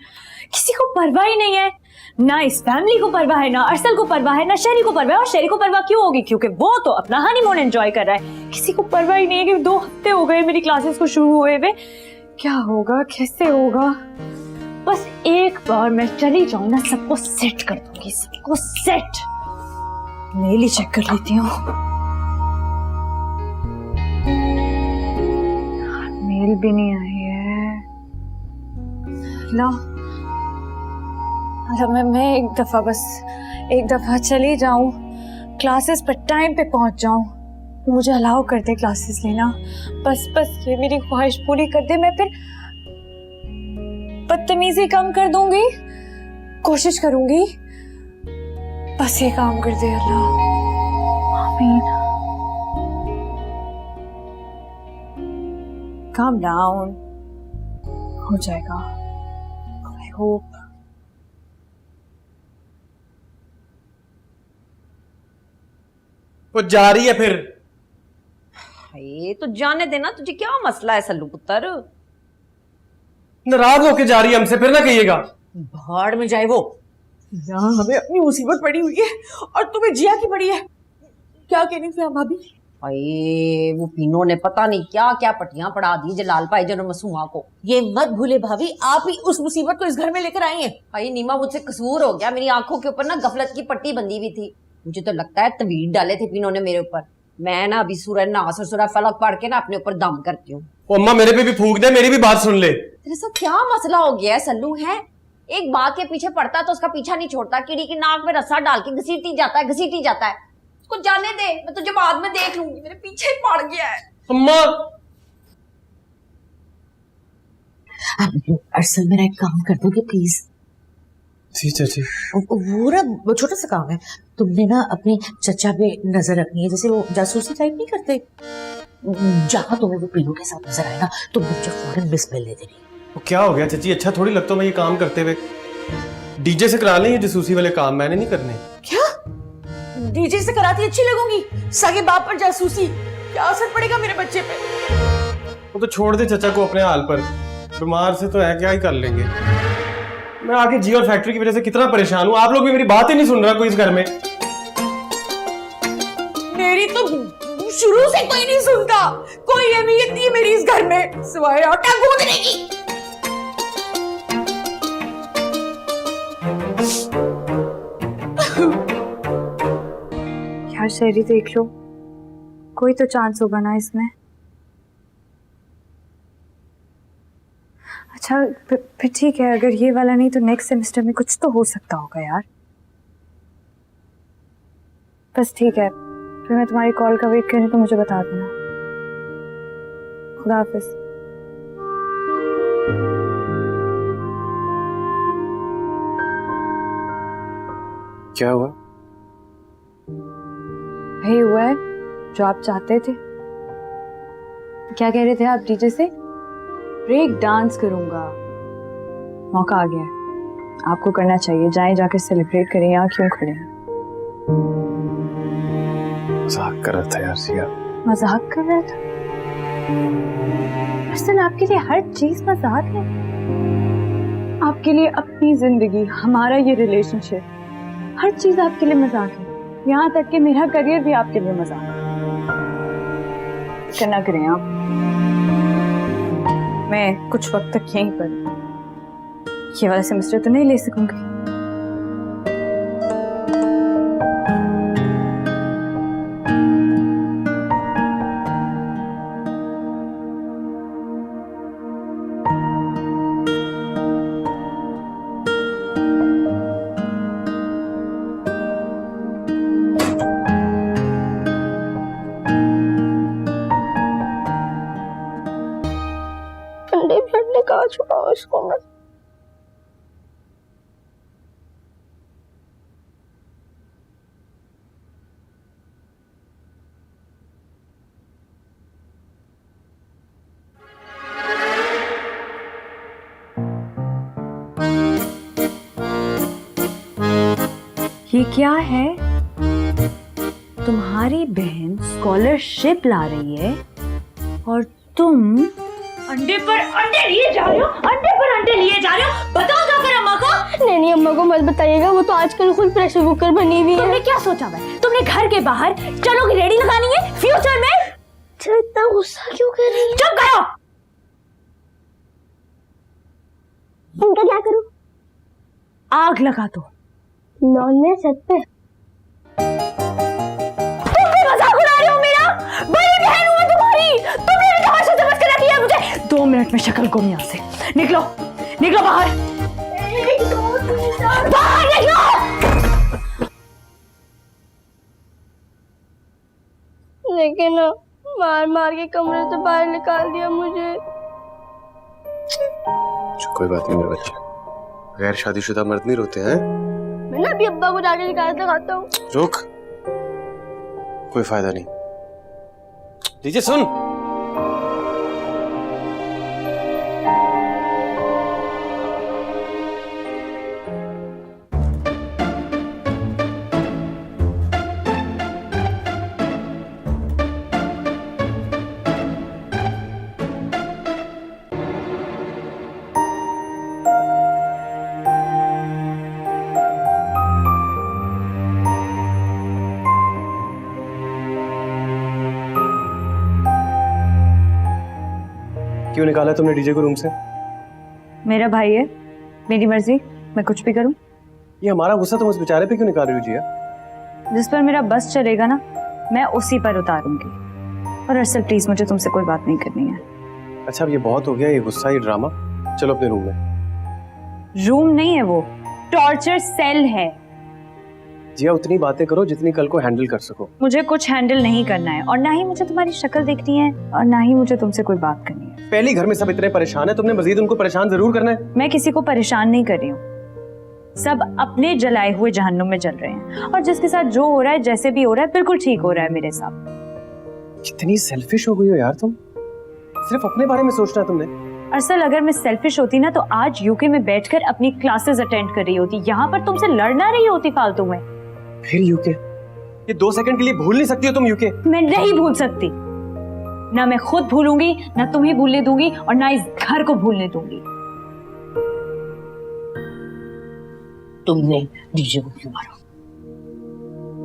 किसी को परवाह ही नहीं है, ना इस फैमिली को परवाह है, ना अरसल को परवाह है, ना शहरी को परवाह है। और शहरी को परवाह क्यों होगी? क्योंकि वो तो अपना हनीमून एंजॉय कर रहा है। किसी को परवाह ही नहीं है कि 2 हफ्ते हो गए मेरी क्लासेस को शुरू हुए हुए। क्या होगा, कैसे होगा? बस एक बार मैं चली जाऊं ना, सबको सेट कर दूंगी, सबको सेट। मेल ही चेक कर लेती हूँ। मेल भी नहीं आई है। ला मैं एक दफा चली जाऊं, क्लासेस पर टाइम पे पहुंच जाऊं, मुझे अलाउ कर दे क्लासेस लेना। बस ये मेरी ख्वाहिश पूरी कर दे, मैं फिर बदतमीजी कम कर दूंगी, कोशिश करूंगी। बस ये काम कर दे अल्लाह, आमीन। काम डाउन, हो जाएगा, आई होप। वो जा रही है फिर। ये तो जाने देना, तुझे क्या मसला है सल्लू पुत्र? नाराज होके जा रही है हमसे, फिर ना कहिएगा। भाड़ में जाए वो। यहाँ हमें अपनी मुसीबत पड़ी हुई है और तुम्हें जिया की पड़ी है। क्या कहनी थी भाभी? अरे वो पीनो ने पता नहीं क्या क्या पट्टियां पड़ा दी जलाल भाई जन मसूहा को। ये मत भूले भाभी, आप ही उस मुसीबत को इस घर में लेकर आई हैं। भाई नीमा, मुझसे कसूर हो गया, मेरी आंखों के ऊपर ना गफलत की पट्टी बंधी हुई थी। मुझे तो लगता है तवीर डाले थे पीनो ने मेरे ऊपर। मैं ना अभी सूरह नास और सूरह फलक पढ़ के ना अपने ऊपर दम करती हूँ। अम्मा मेरे पे भी फूंक दे, मेरी भी बात सुन ले। तेरे साथ क्या मसला हो गया है सल्लू? है एक बात के पीछे पड़ता तो उसका पीछा नहीं छोड़ता, कीड़ी की नाक में रस्सा डाल के घसीटी जाता है। उसको जाने दे, मैं तुझे बाद में देख लूंगी, मेरे पीछे ही पड़ गया है। अम्मा अरसल मेरा एक काम कर दोगे प्लीज? जी चाची। वो ना छोटा सा काम है, तुमने ना अपने चचा पे नजर रखनी है, जैसे वो जासूसी टाइप नहीं करते। जहाँ तुम्हें वो पीलू के साथ नजर आए ना, तुम मुझे फौरन मिसबेल दे देनी। वो क्या हो गया चाची, अच्छा थोड़ी लगता मैं ये काम करते हुए। डीजे से करा लें ये जासूसी वाले काम, मैंने नहीं करने। क्या डीजे से कराती अच्छी लगूंगी? सगे बाप पर जासूसी, क्या असर पड़ेगा मेरे बच्चे पे? वो तो छोड़ दे चचा को अपने हाल पर, बीमार से तो है, क्या ही कर लेंगे। मैं आगे जी और फैक्ट्री की वजह से कितना परेशान हूँ, आप लोग भी मेरी बात ही नहीं सुन रहा कोई इस घर में। मेरी तो शुरू से कोई नहीं सुनता, कोई अहमियत नहीं मेरी इस घर में सिवाय आटा गूंदने की। यार शहरी देख लो, कोई तो चांस होगा ना इसमें। अच्छा फिर ठीक है, अगर ये वाला नहीं तो नेक्स्ट सेमेस्टर में कुछ तो हो सकता होगा यार। बस ठीक है, फिर मैं तुम्हारी कॉल का वेट करूँ तो मुझे बता देना। खुदा हाफिज। क्या हुआ? वही हुआ है जो आप चाहते थे। क्या कह रहे थे आप डीजे से? ब्रेक डांस करूंगा। मौका आ गया है, आपको करना चाहिए। जाएं जाकर सेलिब्रेट करें, यहाँ क्यों खड़े हैं? मजाक कर रहा था यार जिया। मजाक कर रहा था? असल आपके लिए हर चीज मजाक है। आपके लिए अपनी जिंदगी, हमारा ये रिलेशनशिप, हर चीज आपके लिए मजाक है। यहाँ तक कि मेरा करियर भी आपके लिए मजाक है। क्या ना करें आप। मैं कुछ वक्त तक यहीं पर ये वाला सेमेस्टर तो नहीं ले सकूंगी। ठंडे ब्लड ने कहा छुड़ाओ इसको मैं। ये क्या है? तुम्हारी बहन स्कॉलरशिप ला रही है और तुम अंडे पर अंडे लिए जा रहे हो। अंडे पर अंडे लिए जा रहे हो। बताओ जाकर अम्मा को। नहीं अम्मा को मत बताइएगा, वो तो आजकल खुद प्रेशर कुकर बनी हुई है। तुमने क्या सोचा है? तुमने घर के बाहर चलो की रेडी लगानी है फ्यूचर में? अच्छा इतना गुस्सा क्यों कर रही है? चुप करो। इनका क्या करूं? आग लगा दो लॉन में छत पे। तुम भी मजाक उड़ा रहे हो मेरा? बड़ी बहन हूँ तुम्हारी, तुमने भी तमाशा समझ कर रखी है मुझे। 2 मिनट में शक्ल गुम यहाँ से। निकलो निकलो बाहर। बाहर निकलो। लेकिन मार मार के कमरे से बाहर निकाल दिया मुझे। कोई बात नहीं मेरे बच्चे, गैर शादीशुदा मर्द नहीं रोते हैं। मैं ना अभी अब्बा को जाके शिकायत लगाता हूँ। रुक, कोई फायदा नहीं। दीजिए सुन, क्यों निकाला तुमने डीजे को रूम से? मेरा भाई है, मेरी मर्जी, मैं कुछ भी करूं। ये हमारा गुस्सा तुम उस बेचारे पे क्यों निकाल रही हो जिया? जिस पर मेरा बस चलेगा ना, मैं उसी पर उतारूंगी। और अरसल प्लीज, मुझे तुमसे कोई बात नहीं करनी है। अच्छा अब ये बहुत हो गया, ये गुस्सा, ये ड्रामा। चलो अपने रूम में। रूम नहीं है वो, टॉर्चर सेल है। जिया उतनी बातें करो जितनी कल को हैंडल कर सको। मुझे कुछ हैंडल नहीं करना है, और ना ही मुझे तुम्हारी शक्ल देखनी है, और ना ही मुझे तुमसे कोई बात करनी है। पहली घर में सब इतने परेशान है, तुमने मजीद उनको परेशान जरूर करना है। मैं किसी को परेशान नहीं कर रही हूँ। सब अपने जलाए हुए जहन्नुम में जल रहे हैं, और जिसके साथ जो हो रहा है, जैसे भी हो रहा है, बिल्कुल ठीक हो रहा है मेरे साथ। कितनी सेल्फिश हो गई हो यार तुम, सिर्फ अपने बारे में सोचना तुमने। असल अगर मैं सेल्फिश होती ना, तो आज यूके में बैठकर अपनी क्लासेस अटेंड कर रही होती। यहाँ पर तुमसे लड़ना रही होती फालतू में। फिर यूके? ये 2 सेकंड के लिए भूल नहीं सकती हो तुम यूके? मैं नहीं भूल सकती। ना मैं खुद भूलूंगी, ना तुम्हें भूलने दूंगी और ना इस घर को भूलने दूंगी। तुमने डीजे को क्यों मारा?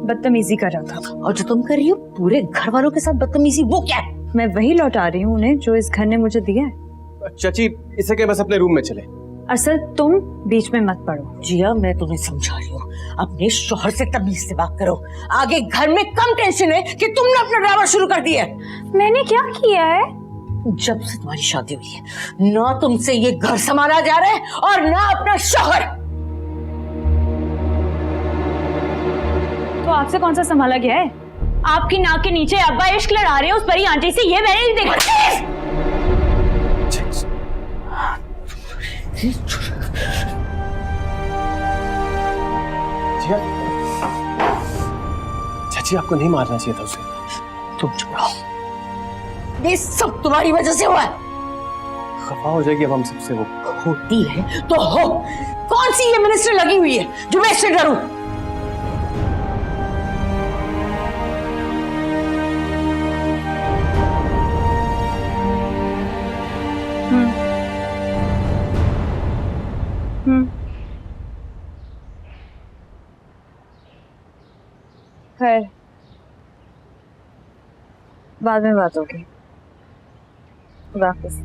बदतमीजी कर रहा था। और जो तुम कर रही हो पूरे घर वालों के साथ बदतमीजी, वो क्या है? मैं वही लौटा रही हूँ उन्हें जो इस घर ने मुझे दिया है। चाची इसे के बस अपने रूम में चले। असल तुम बीच में मत पड़ो। जिया मैं तुम्हें समझा रही हूँ, अपने शोहर से तमीज से बात करो। आगे घर में कम टेंशन है कि तुमने अपना ड्रामा शुरू कर दिया है। मैंने क्या किया है? जब से तुम्हारी शादी हुई है ना तुमसे ये घर संभाला जा रहा है और ना अपना शोहर। तो आपसे कौन सा संभाला गया है? आपकी नाक के नीचे अब्बा इश्क लड़ा रहे हैं उस परी आंटी से, ये मैंने नहीं देखा। चाची आपको नहीं मारना चाहिए था उसे। तुम चुप रहो, ये सब तुम्हारी वजह से हुआ है। खफा हो जाएगी अब हम सबसे। वो होती है तो हो, कौन सी ये मिनिस्टर लगी हुई है जो मैं इससे डरूं? खैर बाद में बात होगी। खुदा हाफिज़।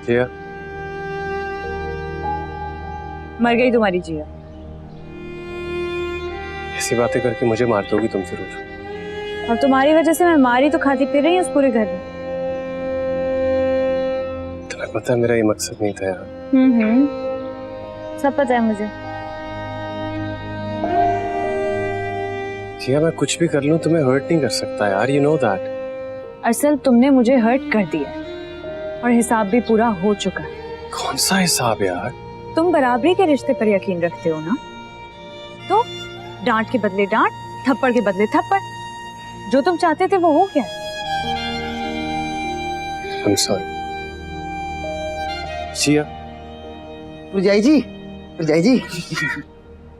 जिया मर गई तुम्हारी जिया। ऐसी बातें करके मुझे मार दोगी तुम जरूर। और तुम्हारी वजह से मैं मारी तो खाती फिर रही हूँ उस पूरे घर में। तुम्हें पता है मेरा ये मकसद नहीं था यार। सब पता है मुझे। जिया मैं कुछ भी कर लूं तुम्हें हर्ट नहीं कर सकता यार, यू नो दैट। असल तुमने मुझे हर्ट कर दिया और हिसाब भी पूरा हो चुका है। कौन सा हिसाब यार? तुम बराबरी के रिश्ते पर यकीन रखते हो ना, तो डांट के बदले डांट, थप्पड़ के बदले थप्पड़। जो तुम चाहते थे वो हो गया। I'm sorry। जिया पुरजाई जी, पुरजाई जी,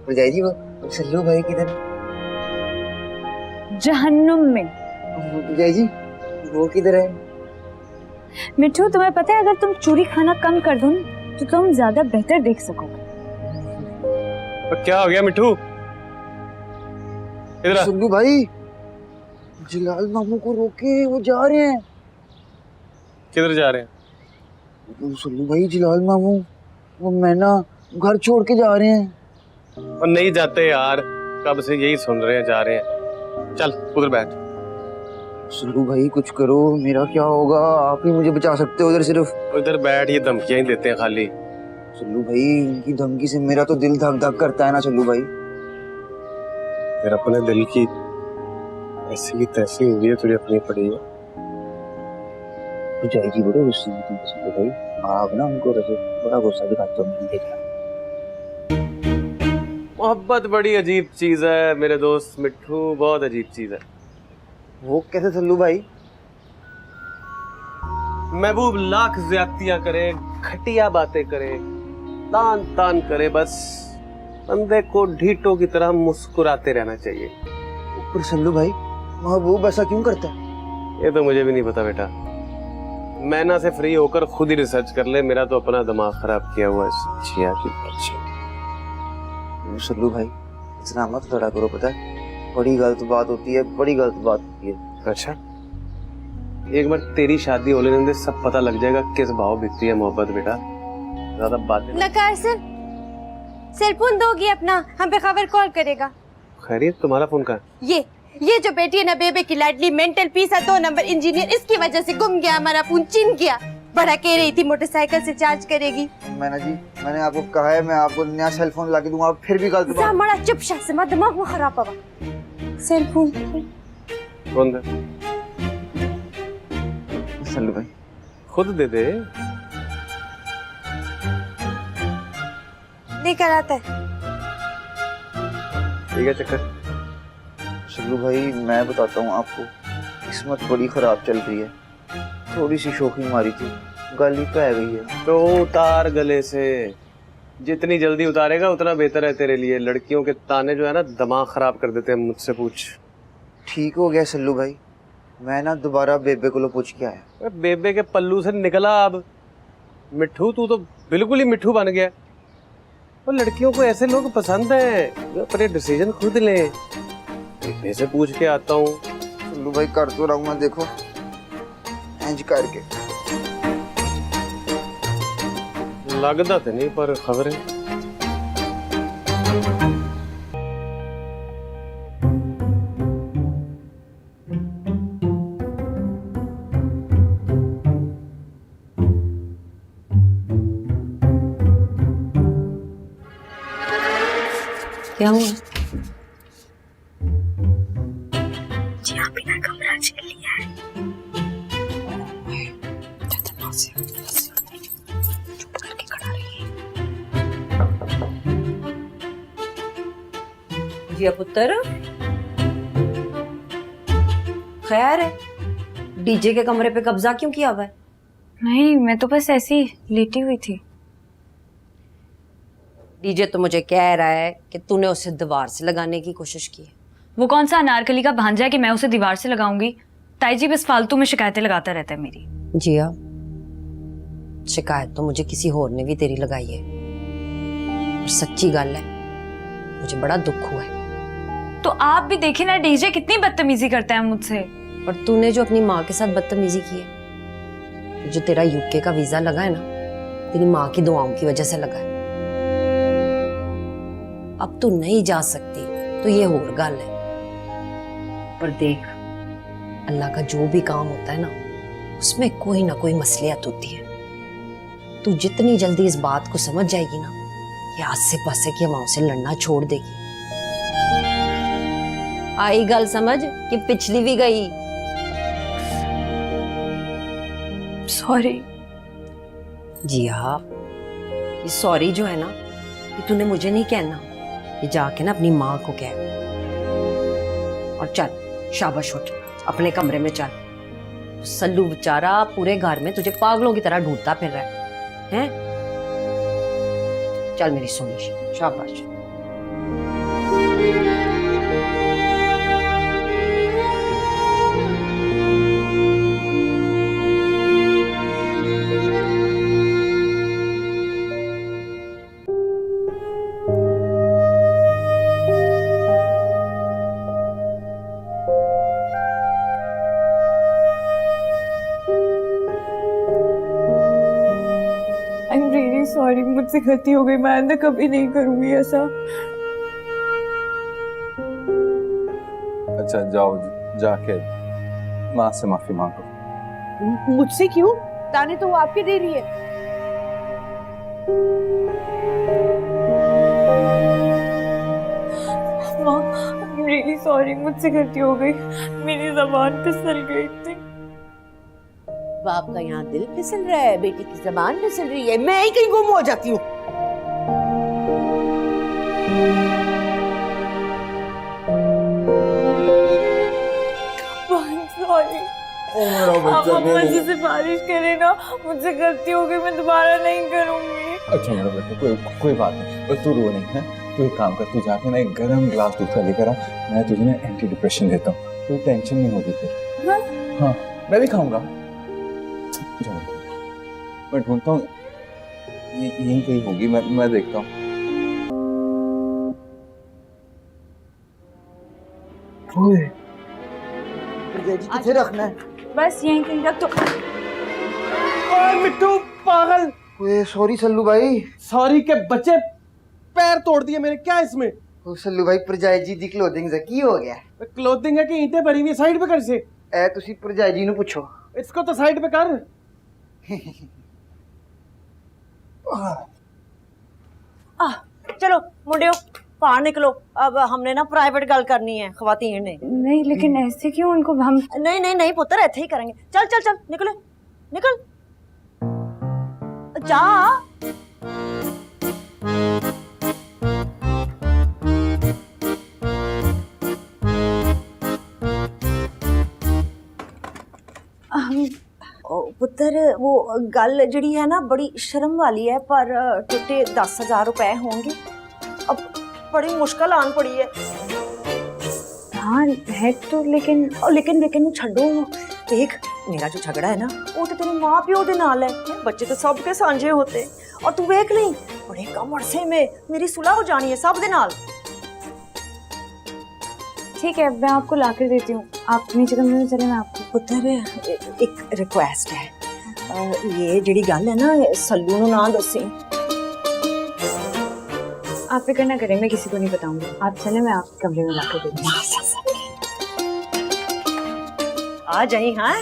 पुरजाई जी, वो सल्लू भाई किधर? जहन्नुम में। पुरजाई जी वो किधर है? मिठू तुम्हें पता है अगर तुम चूरी खाना कम कर दो ना तो तुम ज्यादा बेहतर देख सकोगे। तो क्या हो गया मिठू? इधर आ। सल्लू भाई जिलाल मामू को रोके, वो जा रहे हैं। किधर जा रहे हैं? सल्लू भाई जिलाल मामू वो मैना घर छोड़ के जा रहे हैं। और नहीं जाते यार, कब से यही सुन रहे हैं, जा रहे हैं। चल उधर बैठ। सल्लू भाई कुछ करो, मेरा क्या होगा? आप ही मुझे बचा सकते हो। उधर सिर्फ उधर बैठ, ये धमकियां ही देते हैं खाली। सल्लू भाई इनकी धमकी से मेरा तो दिल धक धक करता है ना सल्लू भाई। फिर अपने दिल की ऐसी की तैसी हुई है, तुझे अपनी पड़ी है। जाएगी बड़े गुस्से में तुम सल्लू भाई। आप ना उनको वैसे बड़ा गुस्सा दिखाते हो, मैंने देखा। मोहब्बत बड़ी अजीब चीज है मेरे दोस्त मिट्ठू, बहुत अजीब चीज है। वो कैसे सल्लू भाई? महबूब लाख ज्यादतियां करे, घटिया बातें करे, तान तान करे, बस बंदे को ढीठों की तरह मुस्कुराते रहना चाहिए। पर सल्लू भाई महबूब ऐसा क्यों करता है? ये तो मुझे भी नहीं पता बेटा। मैना से फ्री होकर खुद ही रिसर्च कर ले, मेरा तो अपना दिमाग खराब किया हुआ है जिया की बच्ची। सल्लू भाई इतना मत लड़ा करो, पता है बड़ी गलत बात होती है, बड़ी गलत बात होती है। अच्छा एक बार तेरी शादी हो लेने दे, सब पता लग जाएगा किस भाव बिकती है मोहब्बत बेटा। ज्यादा बातें नकार सर, सेलफोन दोगी अपना, हम पे खबर कॉल करेगा। खैरियत? तुम्हारा फोन कहाँ है? ये जो बेटी है ना बेबे की लाडली, मेंटल पीस है, 2 नंबर इंजीनियर, इसकी वजह से गुम गया, हमारा फोन चिन गया। बड़ा कह रही थी मोटरसाइकिल से चार्ज करेगी। मैंने जी मैंने आपको कहा है मैं आपको नया सेल फोन ला के दूंगा, आप फिर भी गलत बात। हमारा चुप से मत, दिमाग में खराब होगा। सेल फोन कौन दे? सल्लू भाई खुद दे दे। लेकर आता है। ठीक है चक्कर। सल्लू भाई मैं बताता हूँ आपको, किस्मत बड़ी खराब चल रही है। थोड़ी सी शौकीन मारी थी, गली पे आ गई है। तो उतार गले से। जितनी जल्दी उतारेगा उतना बेहतर है तेरे लिए। लड़कियों के ताने जो है ना दिमाग खराब कर देते हैं। मुझसे पूछ। ठीक हो गया सल्लू भाई, मैं ना दोबारा बेबे को पूछ के आया। बेबे के पल्लू से निकला अब। मिट्ठू तू तो बिल्कुल ही मिट्ठू बन गया। और लड़कियों को ऐसे लोग पसंद हैं जो अपने डिसीजन खुद लें। बेबे से पूछ के आता हूँ। सल्लू भाई कर तो रहा हूँ मैं, देखो इंज करके। लगता तो नहीं पर खबरें। क्या हुआ? जी आप बिना कमरा चल लिया है। चुप करके खड़ा रहिए। जिया पुत्र, खैर है, डीजे के कमरे पे कब्जा क्यों किया हुआ है? नहीं, मैं तो बस ऐसी लेटी हुई थी। डीजे तो मुझे कह रहा है कि तूने उसे दीवार से लगाने की कोशिश की है। वो कौन सा अनारकली का भांजा है कि मैं उसे दीवार से लगाऊंगी? ताई जी बस फालतू में शिकायतें लगाता रहता है मेरी। जिया, शिकायत तो मुझे किसी और ने भी तेरी लगाई है, और सच्ची गल है, मुझे बड़ा दुख हुआ है। तो आप भी देखिए ना, डीजे कितनी बदतमीजी करता है मुझसे। और तूने जो अपनी माँ के साथ बदतमीजी की है, जो तेरा यूके का वीजा लगा है ना, तेरी माँ की दुआओं की वजह से लगा है। अब तू नहीं जा सकती तो ये और गल है, पर देख, अल्लाह का जो भी काम होता है ना, उसमें कोई ना कोई मसलियत होती है। तू जितनी जल्दी इस बात को समझ जाएगी ना, ये आसे पासे की हवाओं से लड़ना छोड़ देगी। आई गल समझ कि पिछली भी गई। सॉरी। जी हाँ, ये सॉरी जो है ना, ये तूने मुझे नहीं कहना, ये जाके ना अपनी माँ को कह। और चल, शाबाश, उठ, अपने कमरे में चल। सल्लू बेचारा पूरे घर में तुझे पागलों की तरह ढूंढता फिर रहा है? चल मेरी सोनी, शाबाश। सॉरी, मुझसे गलती हो गई, मैं आइंदा कभी नहीं करूंगी ऐसा। अच्छा जाओ, जाके माँ से माफी मांगो। मुझसे क्यों? ताने तो वो आपके दे रही है। माँ, I'm really sorry, मुझसे गलती हो गई, मेरी ज़बान फिसल गई थी। बाप का यहाँ दिल फिसल रहा है, बेटी की जबान फिसल रही है, मैं ही कहीं गुम हो जाती हूँ। आप अम्मा से सिफारिश करें ना, मुझसे गलती हो गई, मैं दोबारा नहीं करूंगी। अच्छा मेरा बेटा, कोई बात नहीं, बस तू रो नहीं है। तू एक काम कर, तू जाके ना एक गर्म ग्लास दूध का लेकर आ, मैं तुझे ना एंटी डिप्रेशन देता हूँ, कोई टेंशन नहीं होगी फिर। हाँ, मैं भी खाऊंगा। मैं ढूंढता हूँ, यहीं कहीं होगी, मैं देखता हूँ। किसे रखना है? बस यहीं कहीं रख दो। मिट्टू पागल। सॉरी सल्लू भाई। सॉरी के बच्चे, पैर तोड़ दिए मेरे, क्या इसमें? सल्लू भाई, परजाई जी दी क्लोथिंग से की हो गया? क्लोथिंग है कि ईंटें भरी हुई, साइड पे कर से। ए तुसी परजाई जी नु पूछो। इसको तो साइड पे कर। चलो मुंडियो, बाहर निकलो, अब हमने ना प्राइवेट गल करनी है खवातीन ने। नहीं, लेकिन ऐसे क्यों? उनको हम नहीं पुत्र, ऐसे ही करेंगे। चल चल चल, निकले, निकल जा। पुत्र वो गल जड़ी है ना बड़ी शर्म वाली है, पर टुटे 10,000 रुपए होंगे। अब बड़ी मुश्किल आन पड़ी है। हाँ है तो, लेकिन छड्डो। देख मेरा जो झगड़ा है ना वो तो तेरे माँ प्यो दे नाल है, बच्चे तो सबके सांझे होते। और तू देख ली बड़े कम अरसे में मेरी सुलह हो जानी है सब दे नाल। ठीक है, मैं आपको ला कर देती हूँ, आप नीचे कमरे में चले, मैं आपको। पुत्र एक रिक्वेस्ट है, ये जड़ी गल है ना सल्लू नु ना दसी। आप फिक्र ना करें, मैं किसी को नहीं बताऊंगी। आप चले, मैं आपके कमरे में ला कर देती हूँ। आ जाई। हाँ